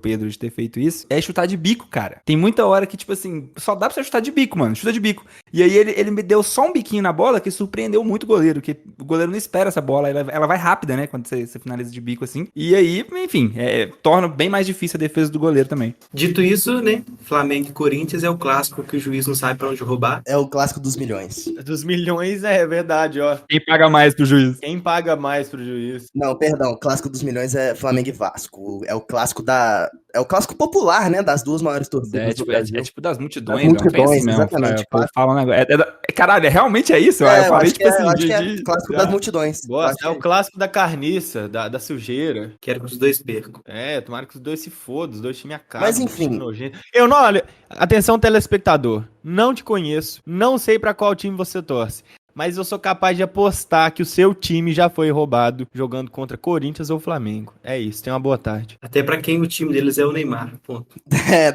Pedro de ter feito isso, é chutar de bico, cara. Tem muita hora que, tipo assim, só dá pra você chutar de bico, mano, chuta de bico. E aí ele me deu só um biquinho na bola que surpreendeu muito o goleiro, que o goleiro não espera essa bola, ela vai rápida, né, quando você finaliza de bico assim. E aí, enfim, torna bem mais difícil a defesa do goleiro também. Dito isso, né, Flamengo e Corinthians é o clássico que o juiz não sabe pra onde roubar. É o clássico dos milhões. Dos dos milhões é verdade, ó. Quem paga mais pro juiz? Quem paga mais pro juiz? Não, perdão, o clássico dos milhões é Flamengo e Vasco. É o clássico da. É o clássico popular, né? Das duas maiores torcidas do Brasil. É tipo das multidões, Das multidões, é um trem assim mesmo. exatamente. Fala um negócio. Caralho, realmente é isso? É, eu eu falei, acho tipo assim, eu acho que é clássico das multidões. Eu acho Gosta, é o que clássico da carniça, da sujeira. Quero que os dois percam. É, tomara que os dois se fodam, os dois times acabam. Mas, enfim. time nojento. Eu não, olha, atenção telespectador, não te conheço, não sei pra qual time você torce, mas eu sou capaz de apostar que o seu time já foi roubado jogando contra Corinthians ou Flamengo. É isso, tenha uma boa tarde. Até pra quem o time deles é o Neymar. Ponto.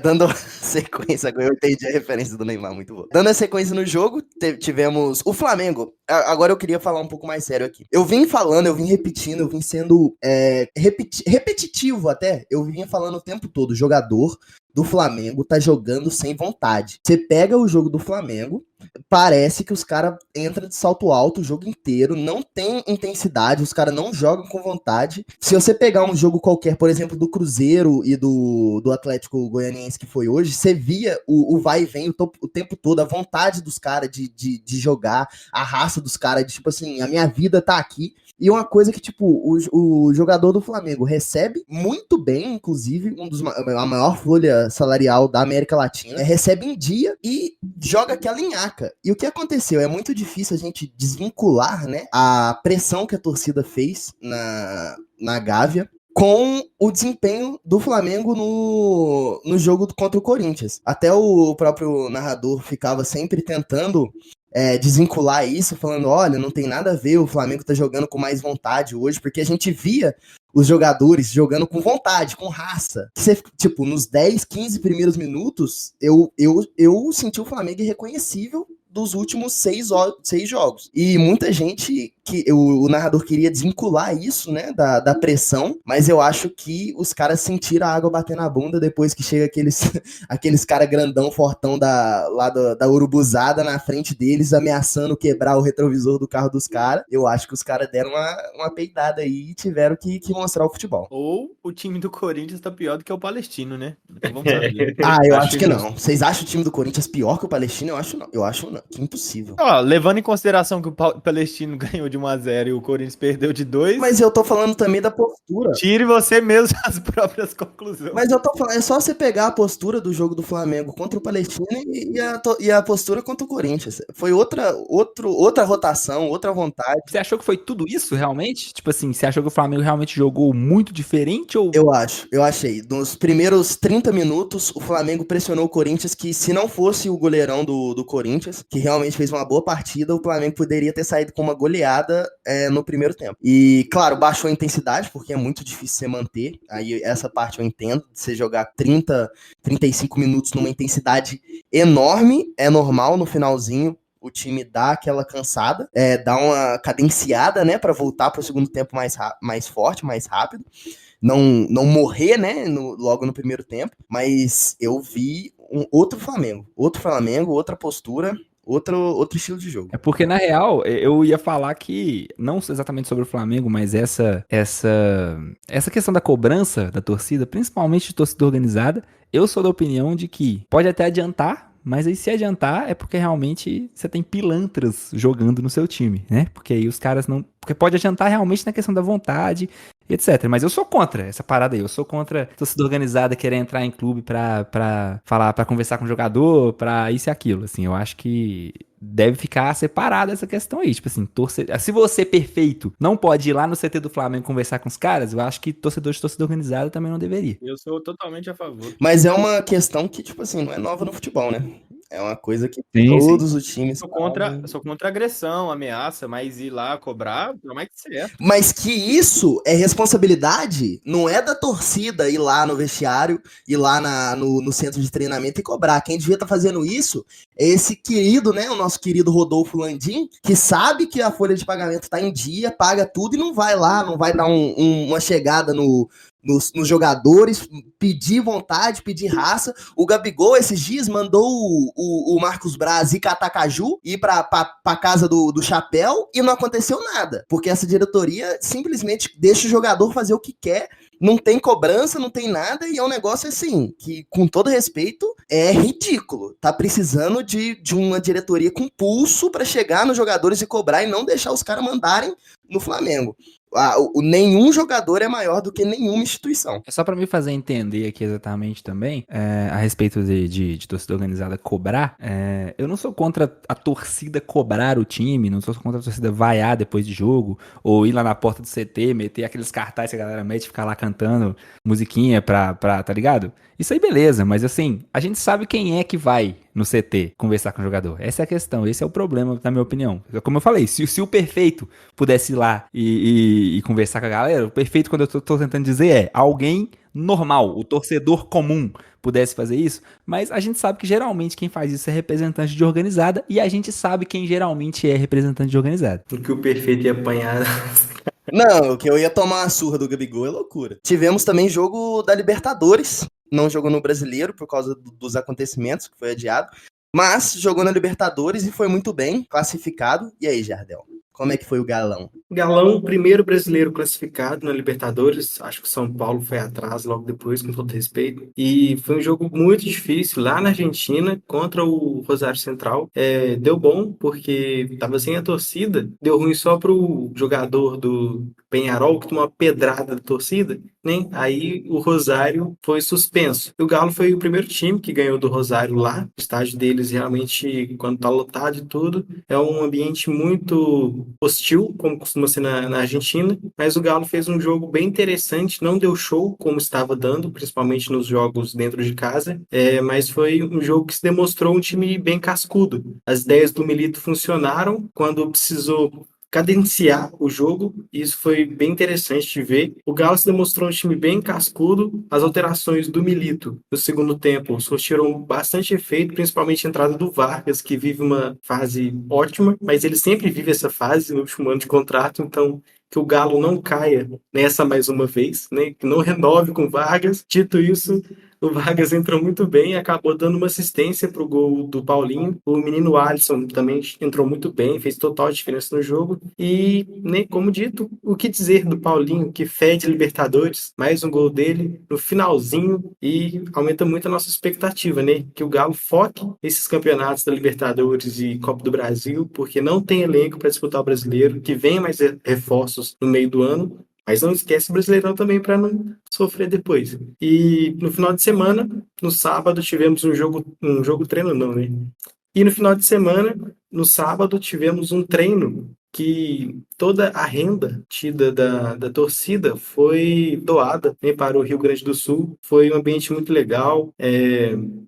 Dando sequência, agora eu entendi a referência do Neymar, muito boa. Dando a sequência no jogo, tivemos o Flamengo. Agora eu queria falar um pouco mais sério aqui. Eu vim falando, eu vim repetindo, eu vim sendo repetitivo até. Eu vinha falando o tempo todo, o jogador do Flamengo tá jogando sem vontade. Você pega o jogo do Flamengo, parece que os caras entram de salto alto o jogo inteiro, não tem intensidade, os caras não jogam com vontade. Se você pegar um jogo qualquer, por exemplo, do Cruzeiro e do Atlético Goianiense que foi hoje, você via o vai e vem o tempo todo, a vontade dos caras de jogar, a raça dos caras, de tipo assim, a minha vida tá aqui. E uma coisa que, tipo, o jogador do Flamengo recebe muito bem, inclusive, a maior folha salarial da América Latina, recebe em dia e joga aquela nhaca. E o que aconteceu? É muito difícil a gente desvincular, né, a pressão que a torcida fez na Gávea com o desempenho do Flamengo no jogo contra o Corinthians. Até o próprio narrador ficava sempre tentando desvincular isso, falando, olha, não tem nada a ver, o Flamengo tá jogando com mais vontade hoje, porque a gente via os jogadores jogando com vontade, com raça. Tipo, nos 10, 15 primeiros minutos, eu senti o Flamengo irreconhecível dos últimos 6 jogos. E muita gente, o narrador queria desvincular isso, né, da pressão, mas eu acho que os caras sentiram a água bater na bunda depois que chega aqueles cara grandão, fortão da urubuzada na frente deles, ameaçando quebrar o retrovisor do carro dos caras. Eu acho que os caras deram uma peidada aí e tiveram que mostrar o futebol. Ou o time do Corinthians tá pior do que o Palestino, né? Então vamos saber. Eu acho que não. Vocês acham o time do Corinthians pior que o Palestino? Eu acho não. Eu acho não. Que impossível. Ó, levando em consideração que o Palestino ganhou de 1-0 e o Corinthians perdeu de 2. Mas eu tô falando também da postura. Tire você mesmo as próprias conclusões. Mas eu tô falando, é só você pegar a postura do jogo do Flamengo contra o Palestino e a postura contra o Corinthians. Foi outra rotação, outra vontade. Você achou que foi tudo isso, realmente? Tipo assim, você achou que o Flamengo realmente jogou muito diferente ou... Eu achei. Nos primeiros 30 minutos, o Flamengo pressionou o Corinthians, que se não fosse o goleirão do Corinthians, que realmente fez uma boa partida, o Flamengo poderia ter saído com uma goleada no primeiro tempo. E, claro, baixou a intensidade, porque é muito difícil você manter. Aí essa parte eu entendo, de você jogar 30, 35 minutos numa intensidade enorme, é normal no finalzinho o time dá aquela cansada, dá uma cadenciada, né, para voltar para o segundo tempo mais forte, mais rápido, não morrer, né, logo no primeiro tempo, mas eu vi outro Flamengo, outra postura, outro estilo de jogo. É porque, na real, eu ia falar que, não exatamente sobre o Flamengo, mas essa questão da cobrança da torcida, principalmente de torcida organizada, eu sou da opinião de que pode até adiantar, mas aí se adiantar é porque realmente você tem pilantras jogando no seu time, né? Porque aí os caras não... Porque pode adiantar realmente na questão da vontade, etc. Mas eu sou contra essa parada aí. Eu sou contra a torcida organizada querer entrar em clube pra falar, pra conversar com o jogador, pra isso e aquilo. Assim, eu acho que deve ficar separada essa questão aí. Tipo assim, se você perfeito não pode ir lá no CT do Flamengo conversar com os caras, eu acho que torcedor de torcida organizada também não deveria. Eu sou totalmente a favor. Mas é uma questão que, tipo assim, não é nova no futebol, né? É uma coisa que todos os times... Sou contra agressão, ameaça, mas ir lá cobrar, não é que certo. Mas que isso é responsabilidade, não é da torcida ir lá no vestiário, ir lá no centro de treinamento e cobrar. Quem devia estar fazendo isso é esse querido, né, o nosso querido Rodolfo Landim, que sabe que a folha de pagamento está em dia, paga tudo e não vai lá, não vai dar uma chegada no nos jogadores, pedir vontade, pedir raça. O Gabigol, esses dias, mandou o Marcos Braz ir catar caju, ir pra casa do Chapéu, e não aconteceu nada. Porque essa diretoria simplesmente deixa o jogador fazer o que quer, não tem cobrança, não tem nada, e é um negócio assim, que, com todo respeito, é ridículo. Tá precisando de uma diretoria com pulso pra chegar nos jogadores e cobrar, e não deixar os caras mandarem no Flamengo. Nenhum jogador é maior do que nenhuma instituição. É só pra me fazer entender aqui exatamente também, a respeito de torcida organizada cobrar, eu não sou contra a torcida cobrar o time, não sou contra a torcida vaiar depois de jogo, ou ir lá na porta do CT, meter aqueles cartazes que a galera mete e ficar lá cantando musiquinha tá ligado? Isso aí beleza, mas assim, a gente sabe quem é que vai no CT conversar com o jogador. Essa é a questão, esse é o problema, na minha opinião. Como eu falei, se o perfeito pudesse ir lá e conversar com a galera, o perfeito, quando eu tô tentando dizer, é alguém normal, o torcedor comum pudesse fazer isso, mas a gente sabe que geralmente quem faz isso é representante de organizada, e a gente sabe quem geralmente é representante de organizada. Porque o perfeito ia apanhar. Não, o que eu ia tomar uma surra do Gabigol é loucura. Tivemos também jogo da Libertadores, não jogou no Brasileiro por causa dos acontecimentos, que foi adiado, mas jogou na Libertadores e foi muito bem, classificado. E aí, Jardel, como é que foi o Galão? Galão, primeiro brasileiro classificado na Libertadores. Acho que o São Paulo foi atrás logo depois, com todo respeito. E foi um jogo muito difícil lá na Argentina contra o Rosário Central. Deu bom porque estava sem a torcida. Deu ruim só para o jogador do Peñarol, que tomou uma pedrada da torcida, né? Aí o Rosário foi suspenso. E o Galo foi o primeiro time que ganhou do Rosário lá. O estádio deles realmente, quando tá lotado e tudo, é um ambiente muito hostil, como costuma ser na Argentina, mas o Galo fez um jogo bem interessante, não deu show como estava dando, principalmente nos jogos dentro de casa, mas foi um jogo que se demonstrou um time bem cascudo. As ideias do Milito funcionaram quando precisou cadenciar o jogo, e isso foi bem interessante de ver. O Galo se demonstrou um time bem cascudo, as alterações do Milito no segundo tempo surtiram bastante efeito, principalmente a entrada do Vargas, que vive uma fase ótima, mas ele sempre vive essa fase no último ano de contrato, então que o Galo não caia nessa mais uma vez, né? Que não renove com o Vargas. Dito isso, o Vargas entrou muito bem, acabou dando uma assistência para o gol do Paulinho. O menino Alisson também entrou muito bem, fez total diferença no jogo. E, né, como dito, o que dizer do Paulinho, que fede Libertadores, mais um gol dele no finalzinho, e aumenta muito a nossa expectativa, né? Que o Galo foque nesses campeonatos da Libertadores e Copa do Brasil, porque não tem elenco para disputar o Brasileiro, que vem mais reforços no meio do ano. Mas não esquece o Brasileirão também para não sofrer depois. E no final de semana, no sábado, tivemos um jogo treino não, né? E no final de semana, no sábado, tivemos um treino que toda a renda tida da torcida foi doada, né, para o Rio Grande do Sul. Foi um ambiente muito legal,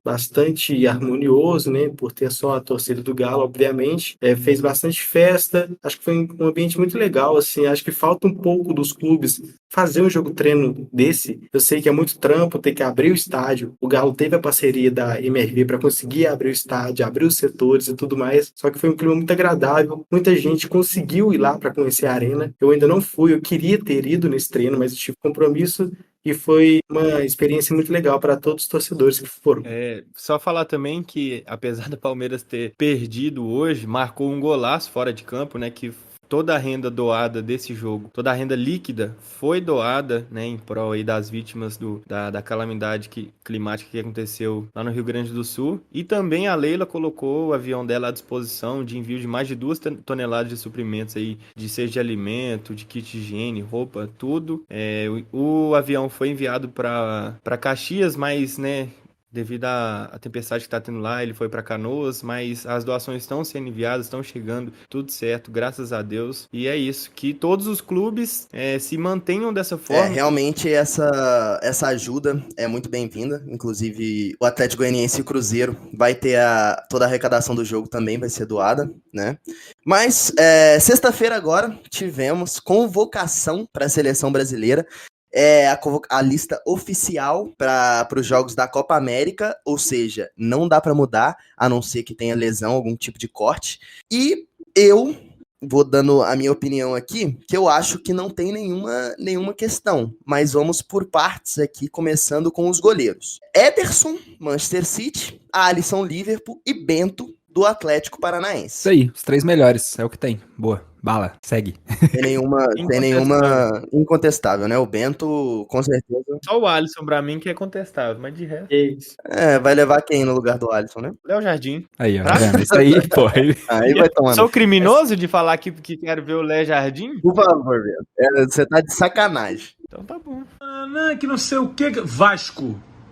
bastante harmonioso, né, por ter só a torcida do Galo, obviamente. Fez bastante festa, acho que foi um ambiente muito legal, assim. Acho que falta um pouco dos clubes fazer um jogo treino desse. Eu sei que é muito trampo ter que abrir o estádio. O Galo teve a parceria da MRV para conseguir abrir o estádio, abrir os setores e tudo mais, só que foi um clima muito agradável, muita gente conseguiu ir lá para conhecer a arena. Eu ainda não fui, eu queria ter ido nesse treino, mas eu tive compromisso, e foi uma experiência muito legal para todos os torcedores que foram. Só falar também que, apesar do Palmeiras ter perdido hoje, marcou um golaço fora de campo, né, que toda a renda doada desse jogo, toda a renda líquida foi doada, né, em prol aí das vítimas da calamidade climática que aconteceu lá no Rio Grande do Sul. E também a Leila colocou o avião dela à disposição de envio de mais de 2 toneladas de suprimentos aí, seja de alimento, de kit de higiene, roupa, tudo. O avião foi enviado para Caxias, mas, né, devido à tempestade que está tendo lá, ele foi para Canoas, mas as doações estão sendo enviadas, estão chegando, tudo certo, graças a Deus. E é isso, que todos os clubes se mantenham dessa forma. Realmente essa ajuda é muito bem-vinda. Inclusive, o Atlético Goianiense e o Cruzeiro vai ter toda a arrecadação do jogo também vai ser doada, né? Mas sexta-feira agora tivemos convocação para a seleção brasileira. A lista oficial para os jogos da Copa América, ou seja, não dá para mudar, a não ser que tenha lesão, algum tipo de corte. E eu vou dando a minha opinião aqui, que eu acho que não tem nenhuma questão, mas vamos por partes aqui, começando com os goleiros. Ederson, Manchester City, Alisson, Liverpool e Bento, do Atlético Paranaense. Isso aí, os 3 melhores, é o que tem. Boa, bala, segue. Tem nenhuma incontestável, né? O Bento, com certeza. Só o Alisson pra mim que é contestável, mas de resto. É isso. Vai levar quem no lugar do Alisson, né? Léo Jardim. Aí, ó, tá vendo? Isso aí, pô. Aí vai tomando. Sou criminoso de falar que quero ver o Léo Jardim? Por favor, Bento. Você tá de sacanagem. Então tá bom. Que não sei o que.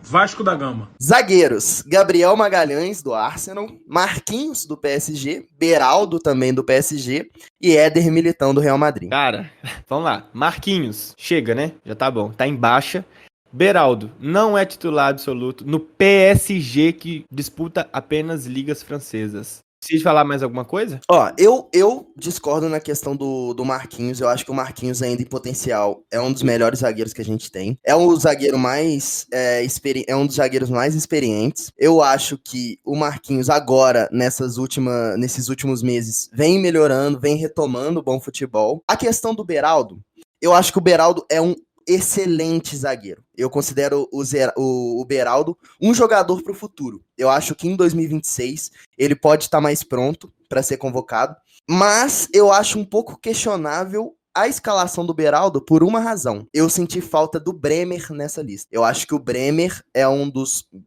Vasco da Gama. Zagueiros: Gabriel Magalhães, do Arsenal, Marquinhos, do PSG, Beraldo, também do PSG, e Éder Militão, do Real Madrid. Cara, vamos lá. Marquinhos, chega, né? Já tá bom. Tá em baixa. Beraldo não é titular absoluto no PSG, que disputa apenas ligas francesas. Precisa falar mais alguma coisa? Ó, eu discordo na questão do Marquinhos. Eu acho que o Marquinhos, ainda em potencial, é um dos melhores zagueiros que a gente tem. É um zagueiro mais é um dos zagueiros mais experientes. Eu acho que o Marquinhos agora, nesses últimos meses, vem melhorando, vem retomando o bom futebol. A questão do Beraldo, eu acho que o Beraldo é um excelente zagueiro. Eu considero o Beraldo um jogador para o futuro. Eu acho que em 2026 ele pode estar mais pronto para ser convocado, mas eu acho um pouco questionável a escalação do Beraldo por uma razão. Eu senti falta do Bremer nessa lista. Eu acho que o Bremer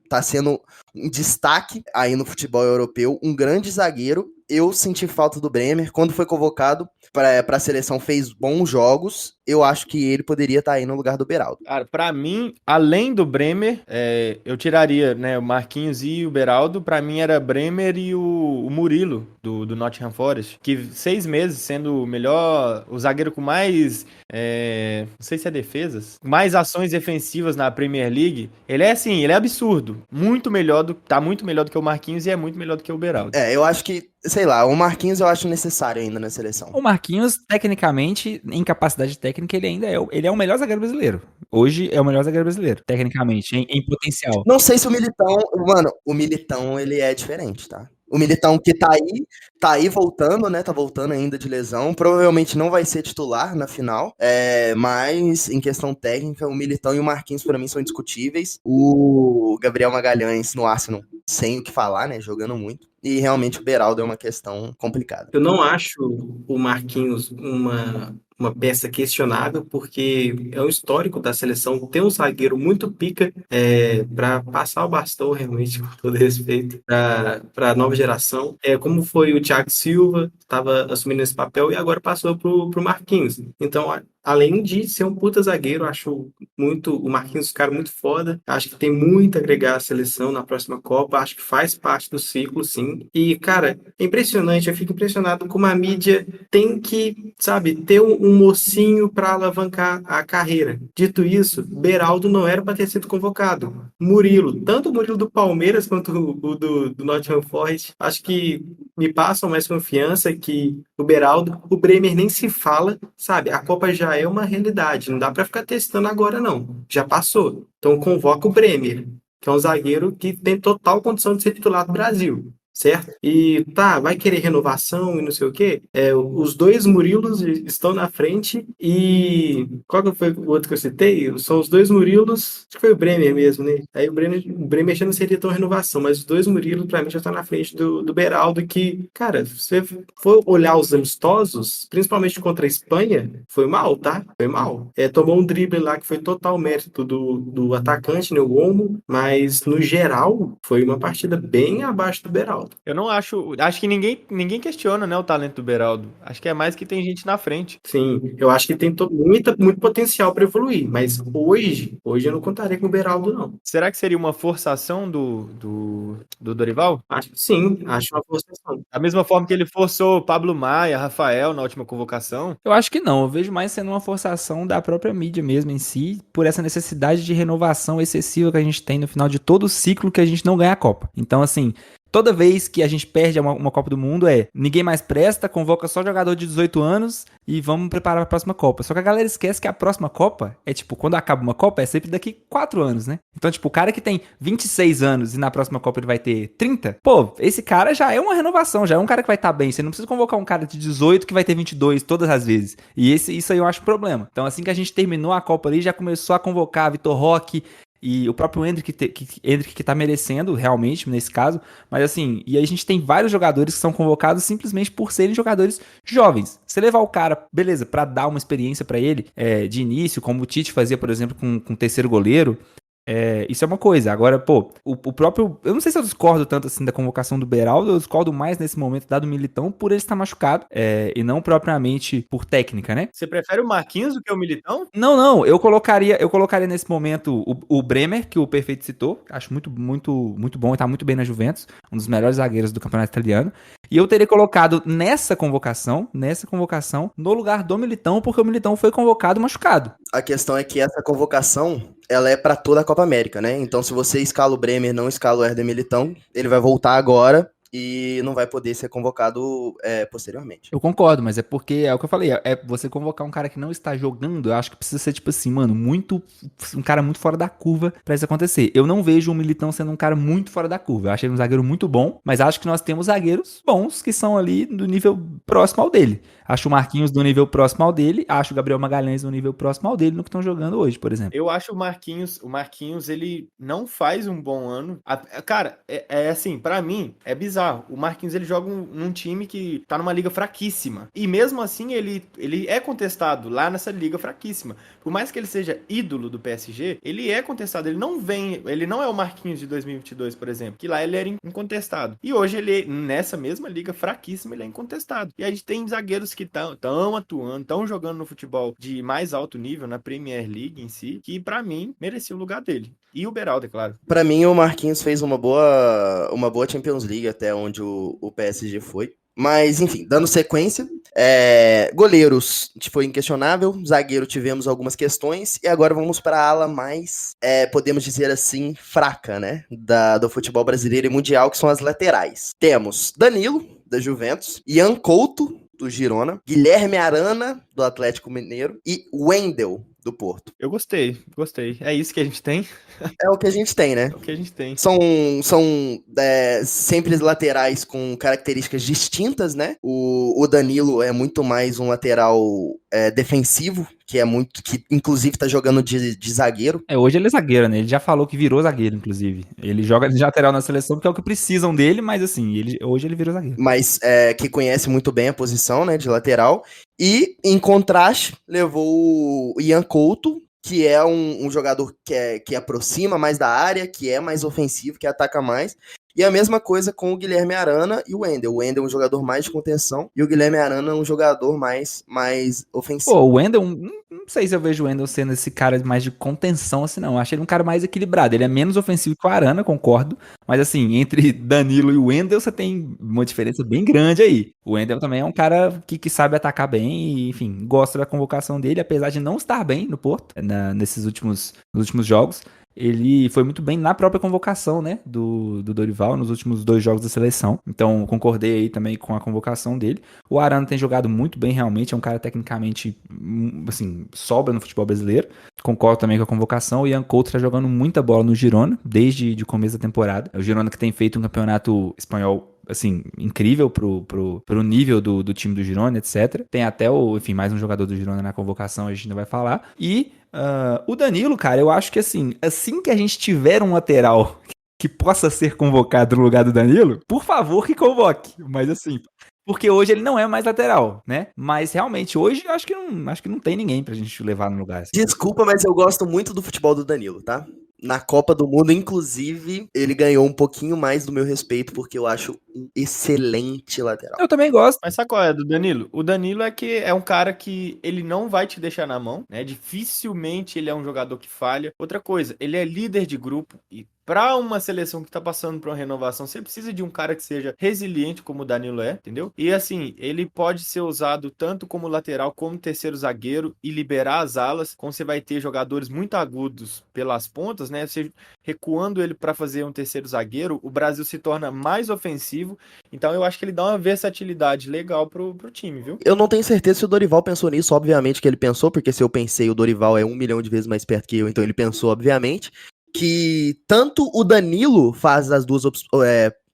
tá sendo um destaque aí no futebol europeu, um grande zagueiro. Eu senti falta do Bremer. Quando foi convocado para a seleção, fez bons jogos. Eu acho que ele poderia estar aí no lugar do Beraldo. Cara, pra mim, além do Bremer, eu tiraria, né, o Marquinhos e o Beraldo. Pra mim era Bremer e o Murilo, do Nottingham Forest, que 6 meses sendo o zagueiro com mais, não sei se é defesas, mais ações defensivas na Premier League. Ele é absurdo. Tá muito melhor do que o Marquinhos e é muito melhor do que o Beraldo. Eu acho que, sei lá, o Marquinhos eu acho necessário ainda na seleção. O Marquinhos, tecnicamente, em capacidade técnica, ele ainda ele é o melhor zagueiro brasileiro. Hoje é o melhor zagueiro brasileiro, tecnicamente, em potencial. Não sei se o Militão, mano, o Militão ele é diferente, tá? O Militão que tá aí voltando, né? Tá voltando ainda de lesão. Provavelmente não vai ser titular na final. Mas em questão técnica, o Militão e o Marquinhos pra mim são indiscutíveis. O Gabriel Magalhães no Arsenal, sem o que falar, né? Jogando muito. E realmente o Beraldo é uma questão complicada. Eu não acho o Marquinhos uma peça questionável, porque é um histórico da seleção ter um zagueiro muito pica para passar o bastão, realmente, com todo respeito, para a nova geração. Como foi o Thiago Silva, estava assumindo esse papel e agora passou pro Marquinhos. Então, além de ser um puta zagueiro, acho o Marquinhos um cara muito foda. Acho que tem muito a agregar à seleção na próxima Copa. Acho que faz parte do ciclo, sim. E, cara, é impressionante. Eu fico impressionado como a mídia tem que, sabe, ter um mocinho para alavancar a carreira. Dito isso, Beraldo não era para ter sido convocado. Murilo, tanto o Murilo do Palmeiras quanto o do Nottingham Forest, acho que me passam mais confiança que o Beraldo. O Bremer nem se fala, sabe? A Copa já é uma realidade. Não dá para ficar testando agora, não. Já passou. Então convoca o Bremer, que é um zagueiro que tem total condição de ser titular do Brasil. Certo? E vai querer renovação e não sei o quê. Os 2 Murilos estão na frente e qual que foi o outro que eu citei? São os 2 Murilos, acho que foi o Bremer mesmo, né? Aí o Bremer já não seria tão renovação, mas os 2 Murilos pra mim já estão na frente do Beraldo, que, cara, se você for olhar os amistosos, principalmente contra a Espanha, foi mal, tá? Foi mal. Tomou um drible lá que foi total mérito do atacante, né, o Olmo, mas no geral foi uma partida bem abaixo do Beraldo. Eu não acho que ninguém questiona, né, o talento do Beraldo. Acho que é mais que tem gente na frente. Sim, eu acho que tem muito potencial para evoluir, mas hoje eu não contaria com o Beraldo, não. Será que seria uma forçação do Dorival? Acho que sim, acho uma forçação. Da mesma forma que ele forçou Pablo Maia, Rafael na última convocação? Eu acho que não, eu vejo mais sendo uma forçação da própria mídia mesmo em si, por essa necessidade de renovação excessiva que a gente tem no final de todo o ciclo que a gente não ganha a Copa. Então, assim, Toda vez que a gente perde uma Copa do Mundo ninguém mais presta, convoca só jogador de 18 anos e vamos preparar para a próxima Copa. Só que a galera esquece que a próxima Copa tipo, quando acaba uma Copa, é sempre daqui 4 anos, né? Então, tipo, o cara que tem 26 anos e na próxima Copa ele vai ter 30, pô, esse cara já é uma renovação, já é um cara que vai estar bem. Você não precisa convocar um cara de 18 que vai ter 22 todas as vezes. E isso aí eu acho um problema. Então, assim que a gente terminou a Copa ali, já começou a convocar Vitor Roque, e o próprio Endrick que tá merecendo, realmente, nesse caso. Mas assim, e aí a gente tem vários jogadores que são convocados simplesmente por serem jogadores jovens. Você levar o cara, beleza, pra dar uma experiência pra ele de início, como o Tite fazia, por exemplo, com o terceiro goleiro. Isso é uma coisa. Agora, pô, o próprio... Eu não sei se eu discordo tanto assim da convocação do Beraldo, eu discordo mais nesse momento da do Militão por ele estar machucado, e não propriamente por técnica, né? Você prefere o Marquinhos do que o Militão? Não, eu colocaria nesse momento o Bremer, que o Perfeito citou, acho muito, muito, muito bom, e tá muito bem na Juventus, um dos melhores zagueiros do campeonato italiano, e eu teria colocado nessa convocação, no lugar do Militão, porque o Militão foi convocado machucado. A questão é que essa convocação, ela é pra toda a Copa América, né? Então, se você escala o Bremer, não escala o Éder Militão, ele vai voltar agora e não vai poder ser convocado posteriormente. Eu concordo, mas é porque é o que eu falei, você convocar um cara que não está jogando, eu acho que precisa ser tipo assim, mano, um cara muito fora da curva pra isso acontecer. Eu não vejo o Militão sendo um cara muito fora da curva, eu acho ele um zagueiro muito bom, mas acho que nós temos zagueiros bons que são ali do nível próximo ao dele. Acho o Marquinhos do nível próximo ao dele, acho o Gabriel Magalhães do nível próximo ao dele no que estão jogando hoje, por exemplo. Eu acho o Marquinhos, ele não faz um bom ano. Cara, assim, pra mim, é bizarro. O Marquinhos, ele joga num time que tá numa liga fraquíssima. E mesmo assim, ele é contestado lá nessa liga fraquíssima. Por mais que ele seja ídolo do PSG, ele é contestado. Ele não é o Marquinhos de 2022, por exemplo, que lá ele era incontestado. E hoje ele, nessa mesma liga fraquíssima, ele é incontestado. E a gente tem zagueiros que estão atuando, estão jogando no futebol de mais alto nível, na Premier League em si, que pra mim merecia o lugar dele. E o Beraldo, é claro. Pra mim, o Marquinhos fez uma boa Champions League até onde o PSG foi. Mas, enfim, dando sequência, goleiros foi inquestionável, zagueiro tivemos algumas questões, e agora vamos para a ala mais, podemos dizer assim, fraca, né, do futebol brasileiro e mundial, que são as laterais. Temos Danilo, da Juventus, Ian Couto, do Girona, Guilherme Arana, do Atlético Mineiro, e Wendel, do Porto. Eu gostei. É isso que a gente tem? É o que a gente tem, né? É o que a gente tem. São sempre laterais com características distintas, né? O Danilo é muito mais um lateral defensivo, que inclusive tá jogando de zagueiro. Hoje ele é zagueiro, né? Ele já falou que virou zagueiro, inclusive. Ele joga de lateral na seleção porque é o que precisam dele, mas assim, hoje ele virou zagueiro. Mas que conhece muito bem a posição, né, de lateral. E, em contraste, levou o Ian Couto, que é um jogador que aproxima mais da área, que é mais ofensivo, que ataca mais. E a mesma coisa com o Guilherme Arana e o Wendel. O Wendel é um jogador mais de contenção e o Guilherme Arana é um jogador mais ofensivo. Pô, o Wendel, não sei se eu vejo o Wendel sendo esse cara mais de contenção assim, não. Eu acho ele um cara mais equilibrado. Ele é menos ofensivo que o Arana, concordo. Mas assim, entre Danilo e o Wendel, você tem uma diferença bem grande aí. O Wendel também é um cara que sabe atacar bem e, enfim, gosta da convocação dele, apesar de não estar bem no Porto, nos últimos jogos. Ele foi muito bem na própria convocação, né, do Dorival, nos últimos 2 jogos da seleção. Então, concordei aí também com a convocação dele. O Arana tem jogado muito bem, realmente. É um cara tecnicamente, assim, sobra no futebol brasileiro. Concordo também com a convocação. O Ian Couto tá jogando muita bola no Girona, desde o começo da temporada. É o Girona que tem feito um campeonato espanhol, assim, incrível pro nível do time do Girona, etc. Tem até mais um jogador do Girona na convocação, a gente ainda vai falar. E o Danilo, cara, eu acho que assim que a gente tiver um lateral que possa ser convocado no lugar do Danilo, por favor que convoque. Mas assim, porque hoje ele não é mais lateral, né? Mas realmente, hoje acho que não tem ninguém pra gente levar no lugar. Assim. Desculpa, mas eu gosto muito do futebol do Danilo, tá? Na Copa do Mundo, inclusive, ele ganhou um pouquinho mais do meu respeito, porque eu acho um excelente lateral. Eu também gosto. Mas sabe qual é do Danilo? O Danilo é um cara que ele não vai te deixar na mão, né? Dificilmente ele é um jogador que falha. Outra coisa, ele é líder de grupo e Pra uma seleção que tá passando por uma renovação, você precisa de um cara que seja resiliente, como o Danilo é, entendeu? E assim, ele pode ser usado tanto como lateral como terceiro zagueiro e liberar as alas, como você vai ter jogadores muito agudos pelas pontas, né? Você recuando ele pra fazer um terceiro zagueiro, o Brasil se torna mais ofensivo. Então eu acho que ele dá uma versatilidade legal pro time, viu? Eu não tenho certeza se o Dorival pensou nisso, obviamente que ele pensou, porque se eu pensei, o Dorival é 1 milhão de vezes mais perto que eu, então ele pensou, obviamente, que tanto o Danilo faz as duas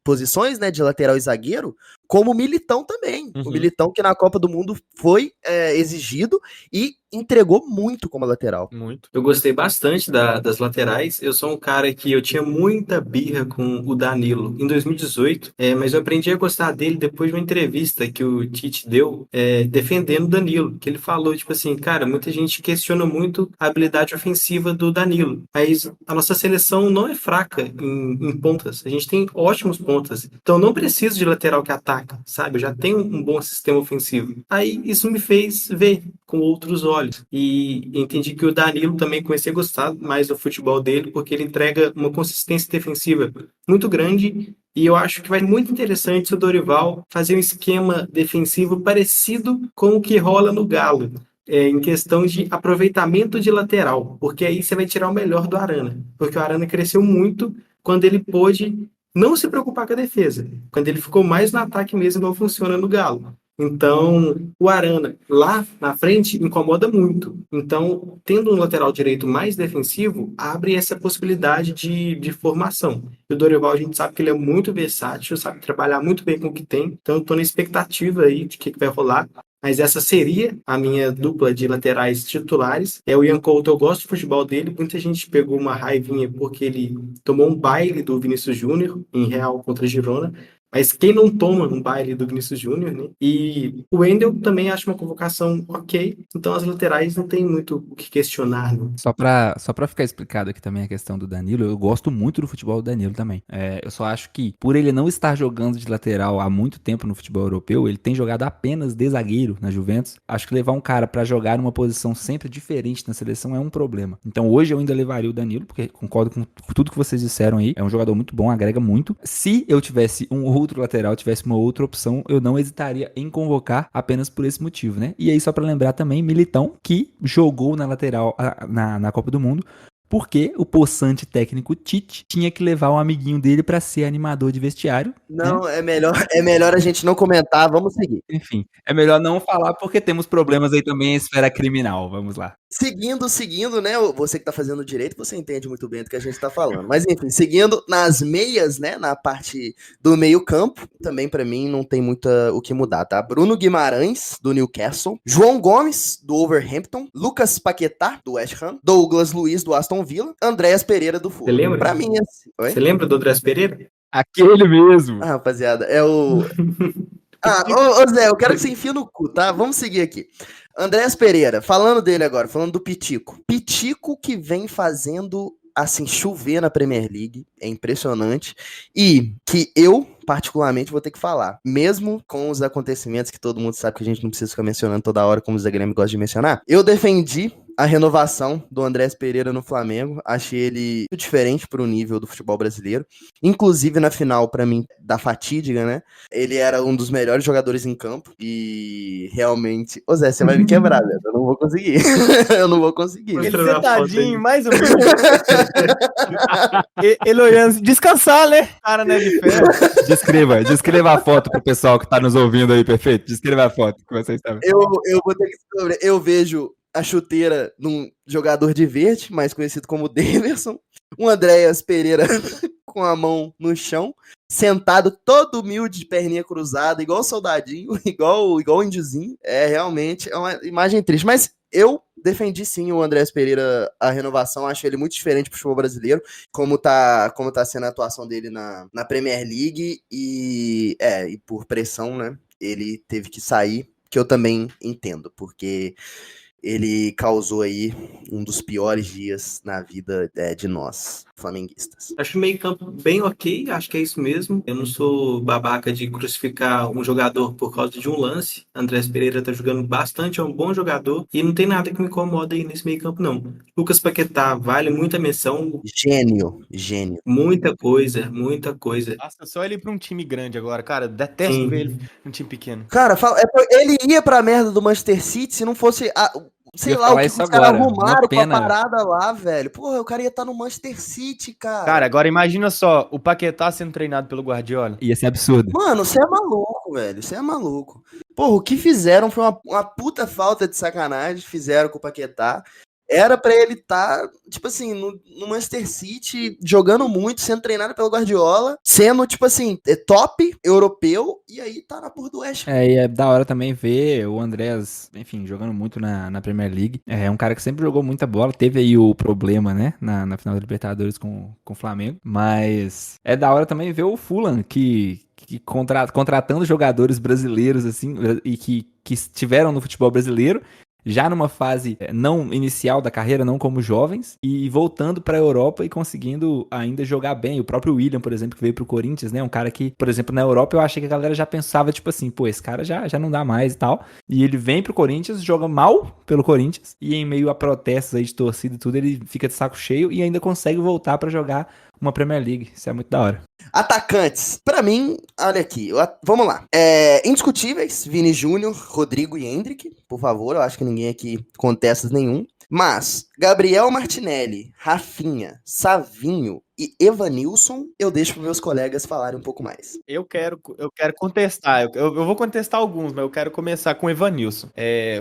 posições, né, de lateral e zagueiro, como o Militão também. O Uhum. Militão que na Copa do Mundo foi exigido e entregou muito como lateral. Muito. Eu gostei bastante das laterais. Eu sou um cara que eu tinha muita birra com o Danilo em 2018, mas eu aprendi a gostar dele depois de uma entrevista que o Tite deu defendendo o Danilo, que ele falou, tipo assim, cara, muita gente questiona muito a habilidade ofensiva do Danilo, mas a nossa seleção não é fraca em pontas. A gente tem ótimos pontas, então não preciso de lateral que ataca, sabe? Eu já tenho um bom sistema ofensivo. Aí isso me fez ver com outros olhos. E entendi que o Danilo também comecei a gostar mais do futebol dele, porque ele entrega uma consistência defensiva muito grande. E eu acho que vai ser muito interessante se o Dorival fazer um esquema defensivo parecido com o que rola no Galo. Em questão de aproveitamento de lateral, porque aí você vai tirar o melhor do Arana, porque o Arana cresceu muito quando ele pôde não se preocupar com a defesa, quando ele ficou mais no ataque mesmo, igual funciona no Galo. Então, o Arana lá na frente incomoda muito. Então, tendo um lateral direito mais defensivo, abre essa possibilidade de formação. E o Dorival, a gente sabe que ele é muito versátil, sabe trabalhar muito bem com o que tem. Então, eu estou na expectativa aí de que vai rolar. Mas essa seria a minha dupla de laterais titulares. O Ian Couto, eu gosto do futebol dele. Muita gente pegou uma raivinha porque ele tomou um baile do Vinícius Júnior em Real contra Girona. Mas quem não toma um baile do Vinícius Júnior, né? E o Wendel também acho uma convocação ok. Então as laterais não tem muito o que questionar, né? Só pra ficar explicado aqui também a questão do Danilo, eu gosto muito do futebol do Danilo também. Eu só acho que, por ele não estar jogando de lateral há muito tempo no futebol europeu, ele tem jogado apenas de zagueiro na Juventus. Acho que levar um cara pra jogar numa posição sempre diferente na seleção é um problema. Então hoje eu ainda levaria o Danilo, porque concordo com tudo que vocês disseram aí. É um jogador muito bom, agrega muito. Se eu tivesse um outro lateral, tivesse uma outra opção, eu não hesitaria em convocar apenas por esse motivo, né? E aí, só pra lembrar também, Militão, que jogou na lateral na Copa do Mundo, porque o possante técnico Tite tinha que levar um amiguinho dele pra ser animador de vestiário. Não, né? é melhor a gente não comentar, vamos seguir. Enfim, é melhor não falar porque temos problemas aí também em esfera criminal. Vamos lá. Seguindo, né? Você que tá fazendo direito, você entende muito bem do que a gente tá falando. Mas enfim, seguindo nas meias, né? Na parte do meio-campo, também pra mim não tem muito o que mudar, tá? Bruno Guimarães, do Newcastle. João Gomes, do Wolverhampton. Lucas Paquetá, do West Ham. Douglas Luiz, do Aston Villa. Andréas Pereira, do Fulham. Você lembra? Pra mim, assim. Oi? Você lembra do Andrés Pereira? Aquele mesmo. Ah, rapaziada, é o. Ô Zé, eu quero que você enfie no cu, tá? Vamos seguir aqui. Andréas Pereira, falando dele agora, falando do Pitico. Pitico que vem fazendo, assim, chover na Premier League, é impressionante. E que eu, particularmente, vou ter que falar. Mesmo com os acontecimentos que todo mundo sabe que a gente não precisa ficar mencionando toda hora, como o Zé Grêmio gosta de mencionar, eu defendi a renovação do Andrés Pereira no Flamengo. Achei ele muito diferente pro nível do futebol brasileiro. Inclusive, na final, pra mim, da fatídica, né? Ele era um dos melhores jogadores em campo. E realmente... Ô Zé, você vai me quebrar, velho. Eu não vou conseguir. Eu não vou conseguir. Ele Ele Mostrando a foto sentadinho, aí. mais ou menos. Ele olhando, descansar, né? Cara, né, de ferro. Descreva a foto pro pessoal que tá nos ouvindo aí, perfeito? Descreva a foto que vocês estão vendo. Eu vou ter que descobrir. Eu vejo a chuteira num jogador de verde, mais conhecido como Daverson. Um Andréas Pereira com a mão no chão, sentado todo humilde, de perninha cruzada, igual soldadinho, igual o índiozinho. Realmente uma imagem triste. Mas eu defendi sim o Andrés Pereira, a renovação. Acho ele muito diferente pro futebol brasileiro, como tá sendo a atuação dele na Premier League. E por pressão, né? Ele teve que sair, que eu também entendo, porque ele causou aí um dos piores dias na vida de nós, flamenguistas. Acho o meio-campo bem ok, acho que é isso mesmo. Eu não sou babaca de crucificar um jogador por causa de um lance. Andrés Pereira tá jogando bastante, é um bom jogador e não tem nada que me incomoda aí nesse meio-campo, não. Lucas Paquetá vale muita menção, Gênio, gênio. muita coisa, muita coisa. Basta só ele ir pra um time grande agora, cara. Detesto Sim. ver ele num time pequeno. Cara, ele ia pra merda do Manchester City se não fosse sei Eu ia lá, o falar que isso os caras agora, uma arrumaram com a pena. parada lá, velho. Porra, o cara ia estar no Manchester City, cara. Cara, agora imagina só, o Paquetá sendo treinado pelo Guardiola. Ia ser absurdo. Mano, você é maluco, velho. Você é maluco. Porra, o que fizeram foi uma puta falta de sacanagem. Fizeram com o Paquetá. Era pra ele estar, tipo assim, no Manchester City, jogando muito, sendo treinado pelo Guardiola, sendo, tipo assim, top europeu, e aí tá na porra do West Ham. E é da hora também ver o Andrés, enfim, jogando muito na Premier League. É um cara que sempre jogou muita bola. Teve aí o problema, né, na final da Libertadores com o Flamengo. Mas é da hora também ver o Fulham, que contratando jogadores brasileiros, assim, e que estiveram no futebol brasileiro, já numa fase não inicial da carreira, não como jovens, e voltando pra Europa e conseguindo ainda jogar bem. O próprio William, por exemplo, que veio pro Corinthians, né? Um cara que, por exemplo, na Europa eu achei que a galera já pensava, tipo assim, pô, esse cara já não dá mais e tal. E ele vem pro Corinthians, joga mal pelo Corinthians, e em meio a protestos aí de torcida e tudo, ele fica de saco cheio e ainda consegue voltar pra jogar uma Premier League. Isso é muito da hora. Atacantes, pra mim, olha aqui, vamos lá. Indiscutíveis, Vini Júnior, Rodrigo e Hendrick, por favor, eu acho que ninguém aqui contesta nenhum. Mas, Gabriel Martinelli, Rafinha, Savinho e Evanilson, eu deixo para meus colegas falarem um pouco mais. Eu quero contestar, eu vou contestar alguns, mas eu quero começar com o Evanilson.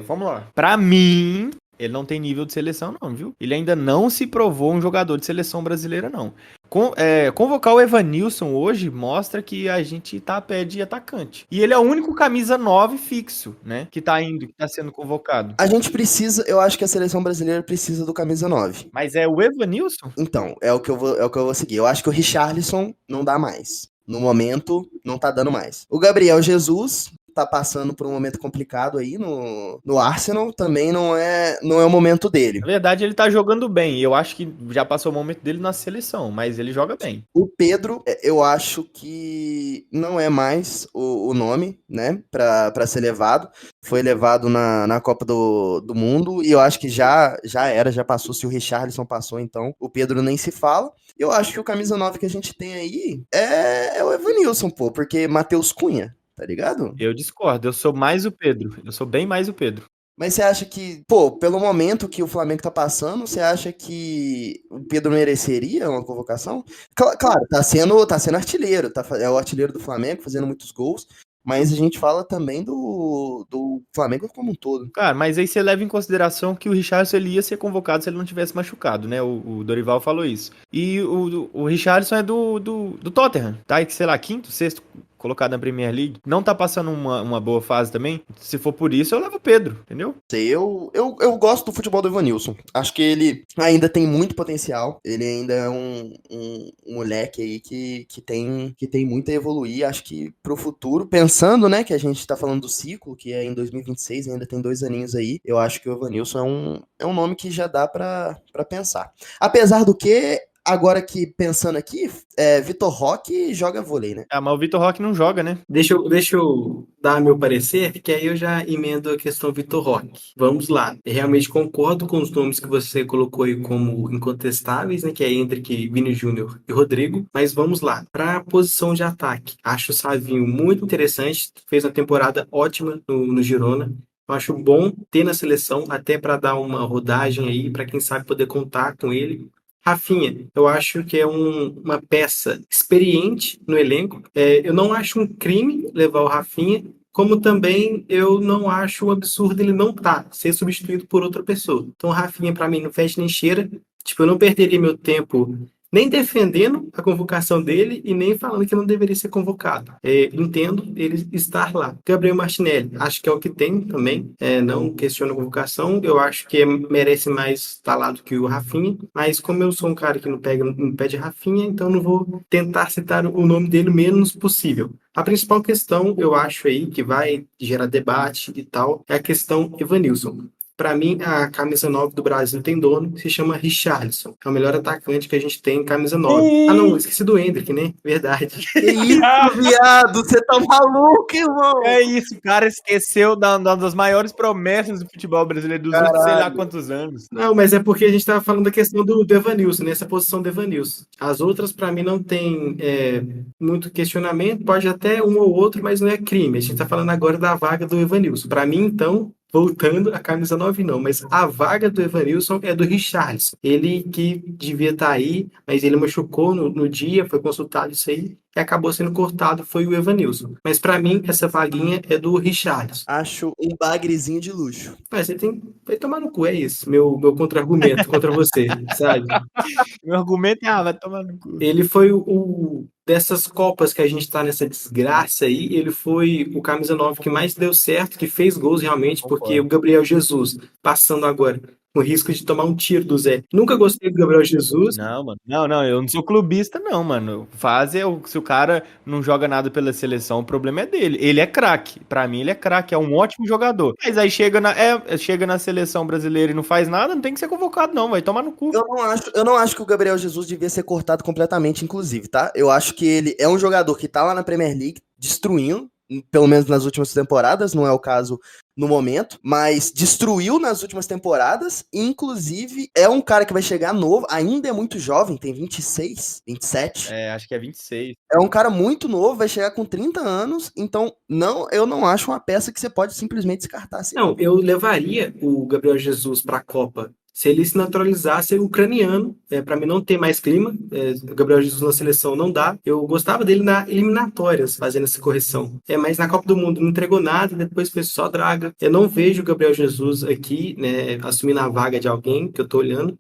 Vamos lá. Pra mim, ele não tem nível de seleção não, viu? Ele ainda não se provou um jogador de seleção brasileira, não. Convocar o Evanilson hoje mostra que a gente tá a pé de atacante. E ele é o único camisa 9 fixo, né? Que tá sendo convocado. A gente precisa, eu acho que a seleção brasileira precisa do camisa 9. Mas é o Evanilson? Então, é o que eu vou seguir. Eu acho que o Richarlison não dá mais. No momento, não tá dando mais. O Gabriel Jesus tá passando por um momento complicado aí no Arsenal, também não é o momento dele. Na verdade, ele tá jogando bem. Eu acho que já passou o momento dele na seleção, mas ele joga bem. O Pedro, eu acho que não é mais o nome, né, pra ser levado. Foi levado na Copa do Mundo e eu acho que já passou. Se o Richarlison passou, então o Pedro nem se fala. Eu acho que o camisa 9 que a gente tem aí é o Evanilson, pô, porque Matheus Cunha, tá ligado? Eu discordo, eu sou mais o Pedro. Eu sou bem mais o Pedro. Mas você acha que, pô, pelo momento que o Flamengo tá passando, você acha que o Pedro mereceria uma convocação? Claro, tá sendo artilheiro, é o artilheiro do Flamengo, fazendo muitos gols, mas a gente fala também do Flamengo como um todo. Cara, mas aí você leva em consideração que o Richarlison ele ia ser convocado se ele não tivesse machucado, né? O Dorival falou isso. E o Richarlison é do Tottenham, tá? Sei lá, quinto, sexto colocado na Premier League. Não tá passando uma boa fase também. Se for por isso, eu levo o Pedro, entendeu? Eu gosto do futebol do Evanilson. Acho que ele ainda tem muito potencial. Ele ainda é um moleque aí que tem muito a evoluir. Acho que pro futuro, pensando, né, que a gente tá falando do ciclo, que é em 2026, ainda tem 2 aninhos aí, eu acho que o Evanilson é um nome que já dá pra pensar. Apesar do que, agora que pensando aqui, Vitor Roque joga vôlei, né? Ah, mas o Vitor Roque não joga, né? Deixa eu dar meu parecer, que aí eu já emendo a questão Vitor Roque. Vamos lá. Eu realmente concordo com os nomes que você colocou aí como incontestáveis, né? Que é Hendrick, Vini Júnior e Rodrigo. Mas vamos lá. Para a posição de ataque, acho o Savinho muito interessante. Fez uma temporada ótima no Girona. Eu acho bom ter na seleção, até para dar uma rodagem aí, para quem sabe poder contar com ele. Rafinha, eu acho que é uma peça experiente no elenco. Eu não acho um crime levar o Rafinha, como também eu não acho um absurdo ele não ser substituído por outra pessoa. Então, o Rafinha, para mim, não fecha nem cheira. Tipo, eu não perderia meu tempo nem defendendo a convocação dele e nem falando que não deveria ser convocado. Entendo ele estar lá. Gabriel Martinelli, acho que é o que tem também. Não questiono a convocação. Eu acho que merece mais estar lá do que o Rafinha. Mas como eu sou um cara que não pede Rafinha, então não vou tentar citar o nome dele o menos possível. A principal questão, eu acho aí, que vai gerar debate e tal, é a questão Evanilson. Pra mim, a camisa 9 do Brasil tem dono, se chama Richarlison. É o melhor atacante que a gente tem em camisa 9. Ah, não, esqueci do Endrick, né? Verdade. Que isso, viado? Você tá maluco, irmão? É isso, o cara esqueceu uma das maiores promessas do futebol brasileiro dos últimos sei lá quantos anos. Não, mas é porque a gente tava falando da questão do Evanilson, nessa posição do Evanilson. As outras, pra mim, não tem muito questionamento, pode até um ou outro, mas não é crime. A gente tá falando agora da vaga do Evanilson. Pra mim, então, voltando, a camisa 9 não, mas a vaga do Evanilson é do Richarlison. Ele que devia estar aí, mas ele machucou no dia, foi consultado isso aí, e acabou sendo cortado, foi o Evanilson. Mas pra mim, essa vaguinha é do Richarlison. Acho um bagrezinho de luxo. Mas você vai tomar no cu, é isso. Meu contra-argumento contra você, sabe? Meu argumento é, vai tomar no cu. Ele foi dessas Copas que a gente tá nessa desgraça aí, ele foi o camisa 9 que mais deu certo, que fez gols realmente, porque o Gabriel Jesus, passando agora, com risco de tomar um tiro do Zé. Nunca gostei do Gabriel Jesus. Não, mano. Não, eu não sou clubista, não, mano. Se o cara não joga nada pela seleção, o problema é dele. Ele é craque. Pra mim, ele é craque, é um ótimo jogador. Mas aí chega na seleção brasileira e não faz nada, não tem que ser convocado, não. Vai tomar no cu. Eu não acho que o Gabriel Jesus devia ser cortado completamente, inclusive, tá? Eu acho que ele é um jogador que tá lá na Premier League, destruindo, pelo menos nas últimas temporadas, não é o caso no momento, mas destruiu nas últimas temporadas, inclusive é um cara que vai chegar novo, ainda é muito jovem, tem 26, 27. Acho que é 26. É um cara muito novo, vai chegar com 30 anos, então eu não acho uma peça que você pode simplesmente descartar assim. Não, eu levaria o Gabriel Jesus para a Copa se ele se naturalizasse ucraniano, para mim não ter mais clima. O Gabriel Jesus na seleção não dá. Eu gostava dele na eliminatórias, fazendo essa correção. Mas na Copa do Mundo não entregou nada, depois fez só draga. Eu não vejo o Gabriel Jesus aqui, né, assumindo a vaga de alguém que eu tô olhando.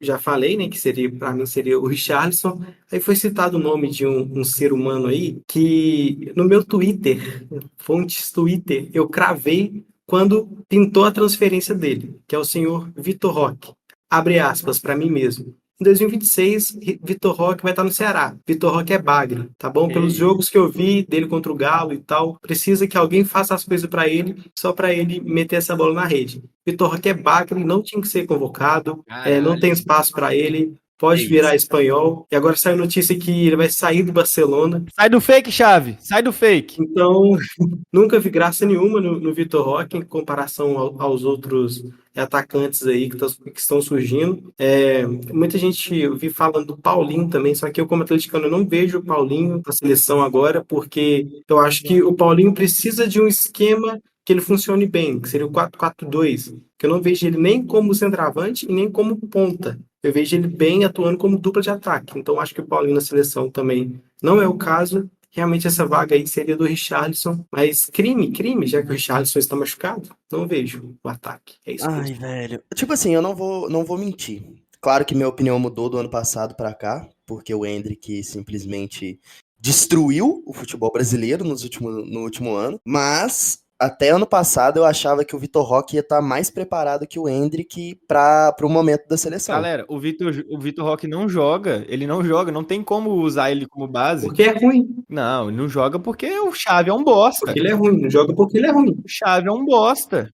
Já falei, né, que para mim seria o Richarlison. Aí foi citado o nome de um ser humano aí que no meu Twitter, fontes Twitter, eu cravei quando pintou a transferência dele, que é o senhor Vitor Roque. Abre aspas para mim mesmo. Em 2026, Vitor Roque vai estar no Ceará. Vitor Roque é bagre, tá bom? Pelos jogos que eu vi dele contra o Galo e tal, precisa que alguém faça as coisas para ele, só para ele meter essa bola na rede. Vitor Roque é bagre, não tinha que ser convocado, não tem espaço para ele. Pode virar espanhol. E agora saiu notícia que ele vai sair do Barcelona. Sai do fake, Chave. Sai do fake. Então, nunca vi graça nenhuma no Vitor Roque em comparação aos outros atacantes aí que estão surgindo. Muita gente eu vi falando do Paulinho também, só que eu, como atleticano, eu não vejo o Paulinho na seleção agora, porque eu acho que o Paulinho precisa de um esquema que ele funcione bem, que seria o 4-4-2, que eu não vejo ele nem como centroavante e nem como ponta. Eu vejo ele bem atuando como dupla de ataque. Então, acho que o Paulinho na seleção também não é o caso. Realmente, essa vaga aí seria do Richarlison. Mas crime, já que o Richarlison está machucado, não vejo o ataque. É isso mesmo. Ai, velho. Tipo assim, eu não vou mentir. Claro que minha opinião mudou do ano passado pra cá, porque o Endrick simplesmente destruiu o futebol brasileiro no último ano. Mas até ano passado eu achava que o Vitor Roque ia estar mais preparado que o Endrick para o momento da seleção. Galera, o Vitor Roque não joga. Ele não joga, não tem como usar ele como base. Porque é ruim. Não, ele não joga porque o Xavi é um bosta. Porque ele é ruim. Não joga porque ele é ruim. O Xavi é um bosta.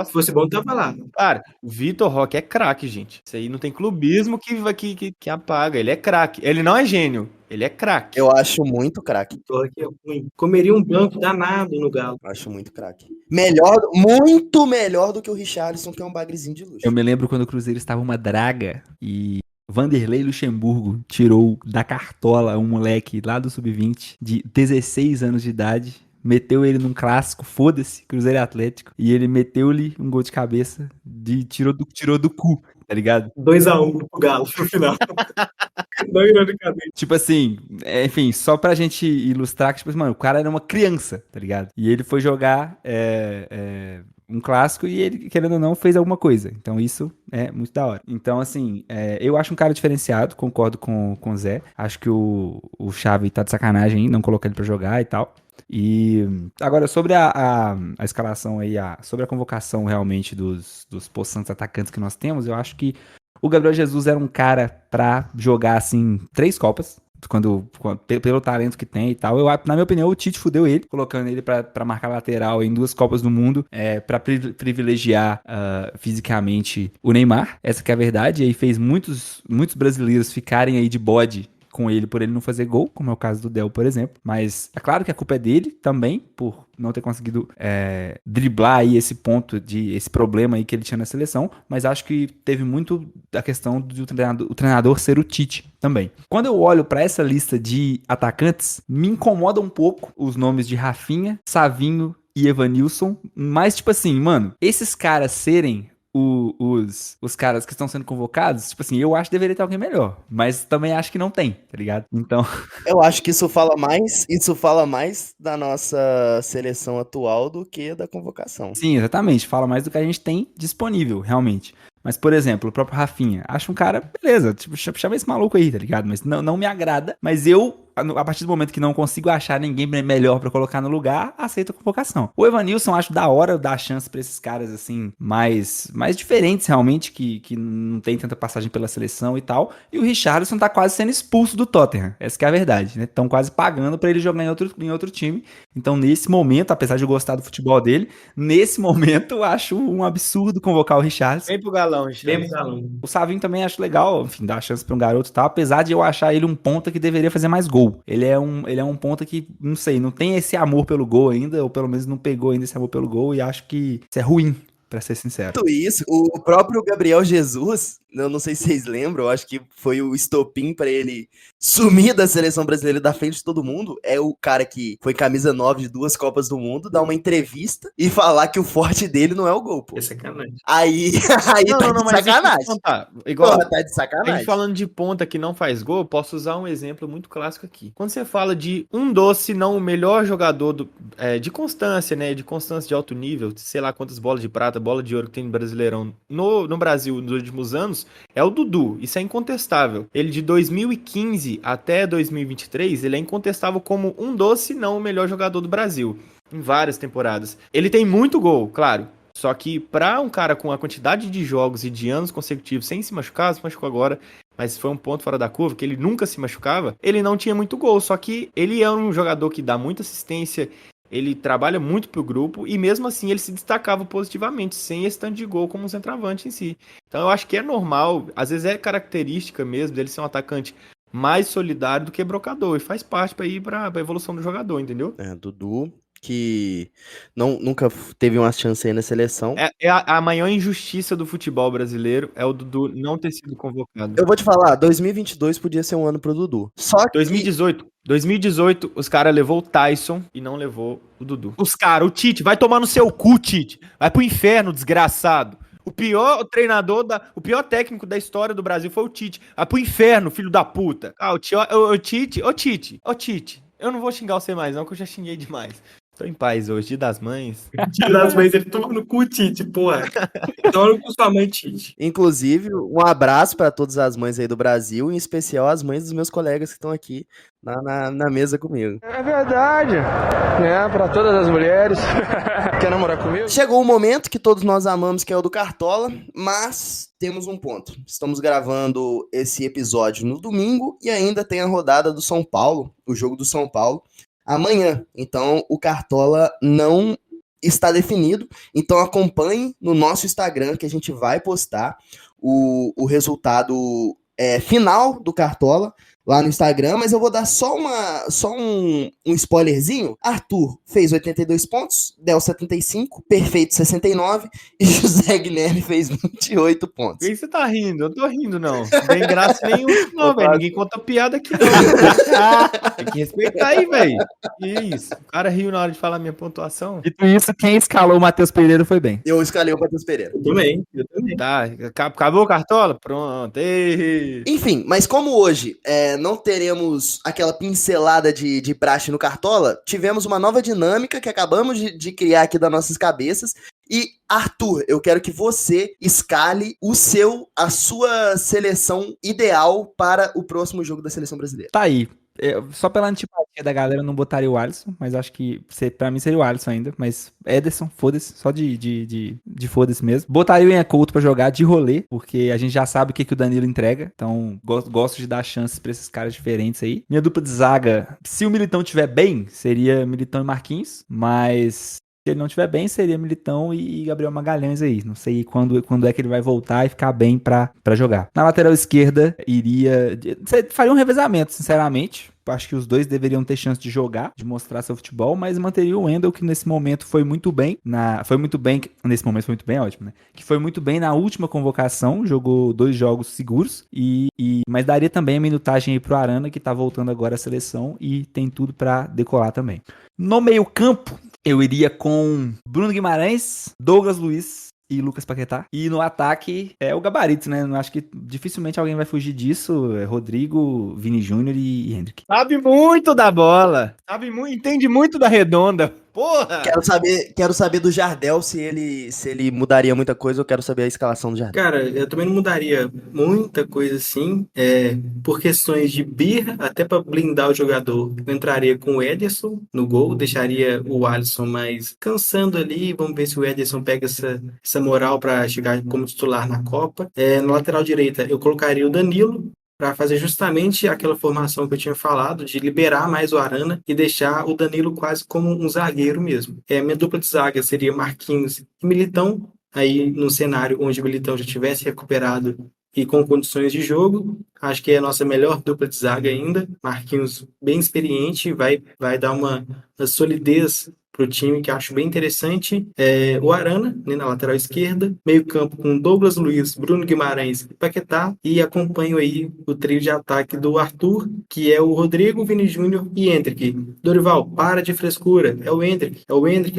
Se fosse bom, tava lá. Cara, o Vitor Roque é craque, gente. Isso aí não tem clubismo que apaga. Ele é craque. Ele não é gênio. Ele é craque. Eu acho muito craque. Vitor Roque é ruim. Comeria um banco danado no Galo. Acho muito craque. Muito melhor do que o Richarlison, que é um bagrezinho de luxo. Eu me lembro quando o Cruzeiro estava uma draga e Vanderlei Luxemburgo tirou da cartola um moleque lá do Sub-20 de 16 anos de idade, meteu ele num clássico, foda-se, Cruzeiro e Atlético, e ele meteu-lhe um gol de cabeça, tirou do cu, tá ligado? 2-1 pro Galo no final. Não ironicamente. Tipo assim, enfim, só pra gente ilustrar que, tipo assim, mano, o cara era uma criança, tá ligado? E ele foi jogar um clássico e ele, querendo ou não, fez alguma coisa. Então isso é muito da hora. Então, assim, eu acho um cara diferenciado, concordo com o Zé. Acho que o Xavi tá de sacanagem, não colocar ele pra jogar e tal. E agora, sobre a escalação aí, sobre a convocação realmente dos possantes atacantes que nós temos, eu acho que o Gabriel Jesus era um cara pra jogar, assim, 3 Copas, pelo talento que tem e tal. Na minha opinião, o Tite fudeu ele, colocando ele pra marcar lateral em 2 Copas do Mundo, pra privilegiar fisicamente o Neymar. Essa que é a verdade. E aí fez muitos brasileiros ficarem aí de bode com ele por ele não fazer gol, como é o caso do Del, por exemplo. Mas é claro que a culpa é dele também, por não ter conseguido driblar aí esse problema aí que ele tinha na seleção, mas acho que teve muito a questão do treinador ser o Tite também. Quando eu olho pra essa lista de atacantes, me incomoda um pouco os nomes de Rafinha, Savinho e Evanilson, mas tipo assim, mano, esses caras serem os caras que estão sendo convocados, tipo assim, eu acho que deveria ter alguém melhor, mas também acho que não tem, tá ligado? Então, Eu acho que isso fala mais da nossa seleção atual do que da convocação. sim, exatamente, fala mais do que a gente tem disponível, realmente. Mas, por exemplo, o próprio Rafinha, acho um cara, beleza, tipo, chama esse maluco aí, tá ligado? Mas não me agrada, mas eu, a partir do momento que não consigo achar ninguém melhor pra colocar no lugar, aceito a convocação. O Evanilson, acho da hora dar chance pra esses caras, assim, mais diferentes, realmente, que não tem tanta passagem pela seleção e tal. E o Richarlison tá quase sendo expulso do Tottenham, essa que é a verdade, né? Estão quase pagando pra ele jogar em outro time. Então, nesse momento, apesar de eu gostar do futebol dele, nesse momento, eu acho um absurdo convocar o Richarlison. Vem pro galão, Bem pros alunos. O Savinho também acho legal, enfim, dar chance pra um garoto e tal, apesar de eu achar ele um ponta que deveria fazer mais gol. Ele é um ponta que, não sei, não tem esse amor pelo gol ainda, ou pelo menos não pegou ainda esse amor pelo gol, e acho que isso é ruim, pra ser sincero. Tudo isso, o próprio Gabriel Jesus, eu não sei se vocês lembram, eu acho que foi o estopim pra ele sumir da seleção brasileira da frente de todo mundo. É o cara que foi camisa 9 de 2 Copas do Mundo, dar uma entrevista e falar que o forte dele não é o gol, pô. É sacanagem. Aí tá de sacanagem. Igual, Porra, tá de a gente sacanagem. falando de ponta que não faz gol, posso usar um exemplo muito clássico aqui. Quando você fala de um doce, não o melhor jogador de constância, né? De constância de alto nível, sei lá quantas bolas de prata, bola de ouro que tem no Brasileirão no Brasil nos últimos anos, é o Dudu. Isso é incontestável. Ele de 2015 até 2023, ele é incontestável como um doce, não o melhor jogador do Brasil. Em várias temporadas. Ele tem muito gol, claro. Só que pra um cara com a quantidade de jogos e de anos consecutivos sem se machucar, se machucou agora, mas foi um ponto fora da curva, que ele nunca se machucava, ele não tinha muito gol. Só que ele é um jogador que dá muita assistência, ele trabalha muito pro grupo e mesmo assim ele se destacava positivamente, sem esse tanto de gol como um centroavante em si. Então eu acho que é normal, às vezes é característica mesmo dele ser um atacante mais solidário do que brocador, e faz parte pra ir pra evolução do jogador, entendeu? Dudu, que nunca teve uma chance aí na seleção. É a maior injustiça do futebol brasileiro, é o Dudu não ter sido convocado. Eu vou te falar, 2022 podia ser um ano pro Dudu. Só que 2018, os caras levou o Tyson e não levou o Dudu. Os caras, o Tite, vai tomar no seu cu, Tite. Vai pro inferno, desgraçado. O pior treinador, o pior técnico da história do Brasil foi o Tite. Vai pro inferno, filho da puta. O Tite. Eu não vou xingar você mais não, que eu já xinguei demais. Tô em paz hoje, Dia das Mães. Dia das Mães, ele toma no cu, Tite, porra. Toma no cu sua mãe, Tite. inclusive, um abraço para todas as mães aí do Brasil, em especial as mães dos meus colegas que estão aqui na mesa comigo. É verdade, né? Para todas as mulheres. Quer namorar comigo? Chegou o momento que todos nós amamos, que é o do Cartola, mas temos um ponto. Estamos gravando esse episódio no domingo e ainda tem a rodada do São Paulo, o jogo do São Paulo, amanhã. Então, o Cartola não está definido. Então, acompanhe no nosso Instagram, que a gente vai postar o resultado final do Cartola lá no Instagram, mas eu vou dar só um spoilerzinho. Arthur fez 82 pontos, Del 75, Perfeito 69 e José Guilherme fez 28 pontos. Por que você tá rindo? Eu não tô rindo, não. Não tem graça nenhuma, não, velho. Ninguém conta piada aqui, não. Tem que respeitar aí, velho. Que isso? O cara riu na hora de falar minha pontuação. Dito isso, quem escalou o Matheus Pereira foi bem. Eu escalei o Matheus Pereira. Eu também. Tá, acabou o Cartola? Pronto. Ei. Enfim, mas como hoje não teremos aquela pincelada de praxe no Cartola, tivemos uma nova dinâmica que acabamos de criar aqui das nossas cabeças. E, Arthur, eu quero que você escale a sua seleção ideal para o próximo jogo da seleção brasileira. Tá aí. Só pela antipatia da galera, eu não botaria o Alisson, mas acho que pra mim seria o Alisson ainda. Mas Ederson, foda-se, só de foda-se mesmo. Botaria o Ian Couto pra jogar de rolê, porque a gente já sabe o que o Danilo entrega. Então, gosto de dar chances pra esses caras diferentes aí. Minha dupla de zaga, se o Militão tiver bem, seria Militão e Marquinhos, mas se ele não estiver bem, seria Militão e Gabriel Magalhães aí. Não sei quando é que ele vai voltar e ficar bem pra jogar. Na lateral esquerda, faria um revezamento, sinceramente. Acho que os dois deveriam ter chance de jogar, de mostrar seu futebol, mas manteria o Wendel, que nesse momento foi muito bem. Nesse momento foi muito bem, ótimo, né? Que foi muito bem na última convocação, jogou 2 jogos seguros, mas daria também a minutagem aí pro Arana, que tá voltando agora à seleção e tem tudo pra decolar também. No meio-campo, eu iria com Bruno Guimarães, Douglas Luiz e Lucas Paquetá. E no ataque é o gabarito, né? Eu acho que dificilmente alguém vai fugir disso. É Rodrigo, Vini Júnior e Hendrick. Sabe muito da bola. Entende muito da redonda. Porra! Quero saber do Jardel se ele mudaria muita coisa. Eu quero saber a escalação do Jardel. Cara, eu também não mudaria muita coisa assim, por questões de birra, até para blindar o jogador. Eu entraria com o Ederson no gol, deixaria o Alisson mais cansando ali. Vamos ver se o Ederson pega essa moral para chegar como titular na Copa. Na lateral direita, eu colocaria o Danilo, para fazer justamente aquela formação que eu tinha falado, de liberar mais o Arana e deixar o Danilo quase como um zagueiro mesmo. Minha dupla de zaga seria Marquinhos e Militão, aí no cenário onde o Militão já tivesse recuperado e com condições de jogo. Acho que é a nossa melhor dupla de zaga ainda. Marquinhos bem experiente, vai dar uma solidez para o time, que acho bem interessante. O Arana, né, na lateral esquerda, meio campo com Douglas Luiz, Bruno Guimarães e Paquetá, e acompanho aí o trio de ataque do Arthur, que é o Rodrigo, Vini Júnior e Hendrick. Dorival, para de frescura, é o Hendrick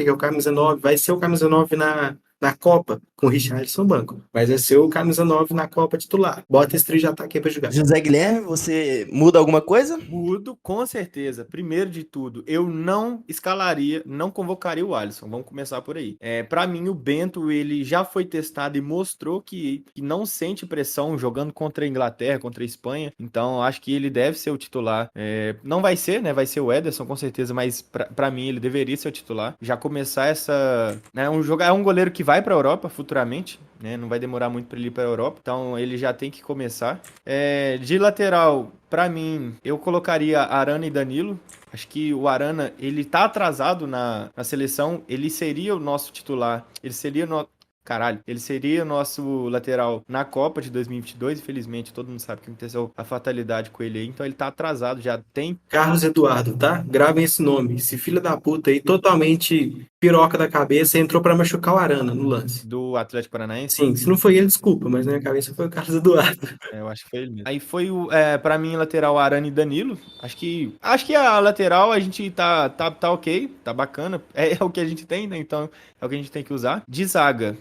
que é o camisa 9, vai ser o camisa 9 na Copa, com o Richarlison banco, mas vai ser o camisa 9 na Copa titular. Bota esse trio de ataque aí pra jogar. José Guilherme, você muda alguma coisa? Mudo, com certeza. Primeiro de tudo, eu não convocaria o Alisson. Vamos começar por aí. Pra mim, o Bento, ele já foi testado e mostrou que não sente pressão jogando contra a Inglaterra, contra a Espanha. Então, acho que ele deve ser o titular. Não vai ser, né? Vai ser o Ederson, com certeza, mas pra mim, ele deveria ser o titular. Já começar essa... É um goleiro que vai pra Europa futuramente, né? Não vai demorar muito pra ele ir pra Europa. Então, ele já tem que começar. De lateral... Pra mim, eu colocaria Arana e Danilo. Acho que o Arana, ele tá atrasado na seleção. Ele seria o nosso titular. Ele seria o nosso lateral na Copa de 2022. Infelizmente, todo mundo sabe que aconteceu a fatalidade com ele aí. Então, ele tá atrasado, já tem... Carlos Eduardo, tá? Gravem esse nome. Esse filho da puta aí, totalmente piroca da cabeça, entrou pra machucar o Arana no lance. Do Atlético Paranaense? Sim, se não foi ele, desculpa, mas na minha cabeça foi o Carlos Eduardo. Eu acho que foi ele mesmo. Aí foi pra mim, lateral Arana e Danilo. Acho que a lateral a gente tá ok, tá bacana. É o que a gente tem, né? Então é o que a gente tem que usar. De zaga,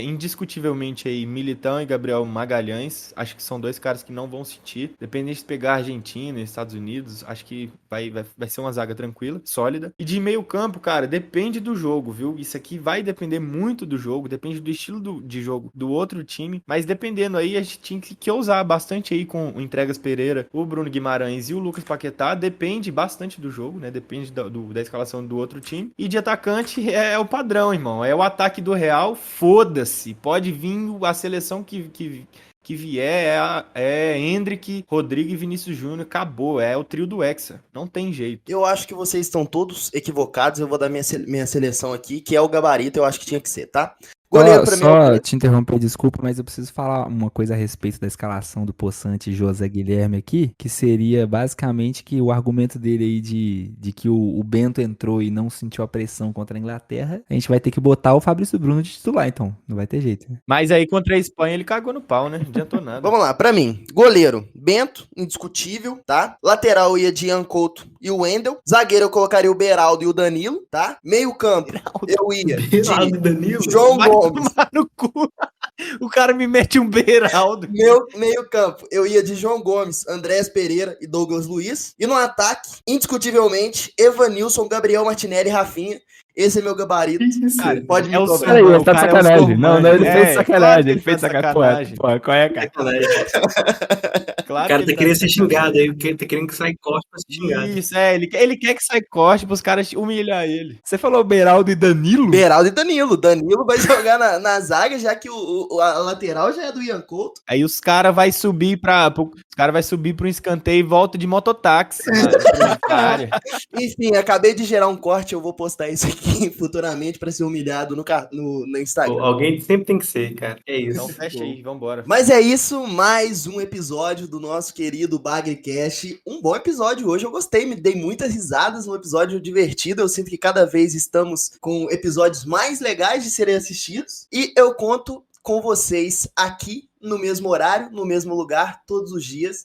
indiscutivelmente aí, Militão e Gabriel Magalhães. Acho que são 2 caras que não vão sentir. Dependente de pegar Argentina e Estados Unidos, acho que vai ser uma zaga tranquila, sólida. E de meio campo, cara, depende do jogo, viu? Isso aqui vai depender muito do jogo, depende do estilo de jogo do outro time, mas dependendo aí, a gente tinha que ousar bastante aí com o Entregas Pereira, o Bruno Guimarães e o Lucas Paquetá. Depende bastante do jogo, né? Depende da escalação do outro time. E de atacante é o padrão, irmão. É o ataque do Real, foda-se. Pode vir a seleção que vier, Hendrick, Rodrigo e Vinícius Júnior, acabou, é o trio do Hexa, não tem jeito. Eu acho que vocês estão todos equivocados, eu vou dar minha seleção aqui, que é o gabarito, eu acho que tinha que ser, tá? Goleiro pra mim. Só te interromper, desculpa, mas eu preciso falar uma coisa a respeito da escalação do Poçante e José Guilherme aqui, que seria basicamente que o argumento dele aí de que o Bento entrou e não sentiu a pressão contra a Inglaterra, a gente vai ter que botar o Fabrício Bruno de titular, então, não vai ter jeito. Né? Mas aí contra a Espanha ele cagou no pau, né? Não adiantou nada. Vamos lá, pra mim, goleiro, Bento, indiscutível, tá? Lateral ia de Ian Couto e o Wendel. Zagueiro eu colocaria o Beraldo e o Danilo, tá? Meio campo, eu ia Beraldo e Danilo? João Gomes. Tomar no cu. O cara me mete um Beraldo. Meio campo, eu ia de João Gomes, Andrés Pereira e Douglas Luiz. E no ataque, indiscutivelmente, Evanilson, Gabriel Martinelli e Rafinha. Esse é meu gabarito. Cara, Pode me é o cobrar. Peraí, Sormã, ele tá de o cara é o sacanagem. Sormã. Não, ele fez É, sacanagem. claro que Ele fez tá sacanagem. Pô, qual é, cara? Sacanagem. Claro O cara que tá ele querendo de ser sacanagem. xingado aí, tá querendo que saia corte pra ser xingado. Isso, ele quer que saia corte pros caras humilhar ele. Você falou Beraldo e Danilo? Beraldo e Danilo. Danilo vai jogar na zaga, já que a lateral já é do Ian Couto. Aí os caras vai subir pro escanteio e volta de mototáxi, mano, pra área. Enfim, acabei de gerar um corte, eu vou postar isso aqui futuramente pra ser humilhado no Instagram. Alguém sempre tem que ser, cara. É isso. Então fecha aí, vambora. Mas é isso, mais um episódio do nosso querido BagriCast. Um bom episódio hoje, eu gostei, me dei muitas risadas, um episódio divertido. Eu sinto que cada vez estamos com episódios mais legais de serem assistidos. E eu conto com vocês aqui no mesmo horário, no mesmo lugar, todos os dias,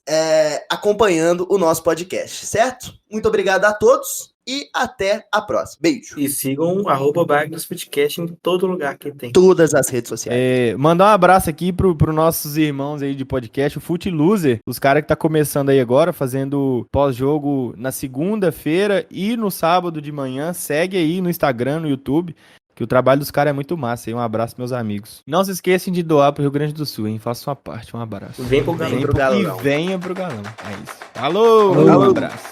acompanhando o nosso podcast, certo? Muito obrigado a todos e até a próxima. Beijo. E sigam @BagnosFootcast em todo lugar que tem. Todas as redes sociais. Mandar um abraço aqui pro nossos irmãos aí de podcast, o Foot Loser, os caras que tá começando aí agora, fazendo pós-jogo na segunda-feira e no sábado de manhã. Segue aí no Instagram, no YouTube, que o trabalho dos caras é muito massa. E um abraço, meus amigos. Não se esqueçam de doar pro Rio Grande do Sul, hein? Faça sua parte. Um abraço. Vem pro Galão. Vem pro Galão. E venha pro Galão. É isso. Falou! Falou. Um abraço.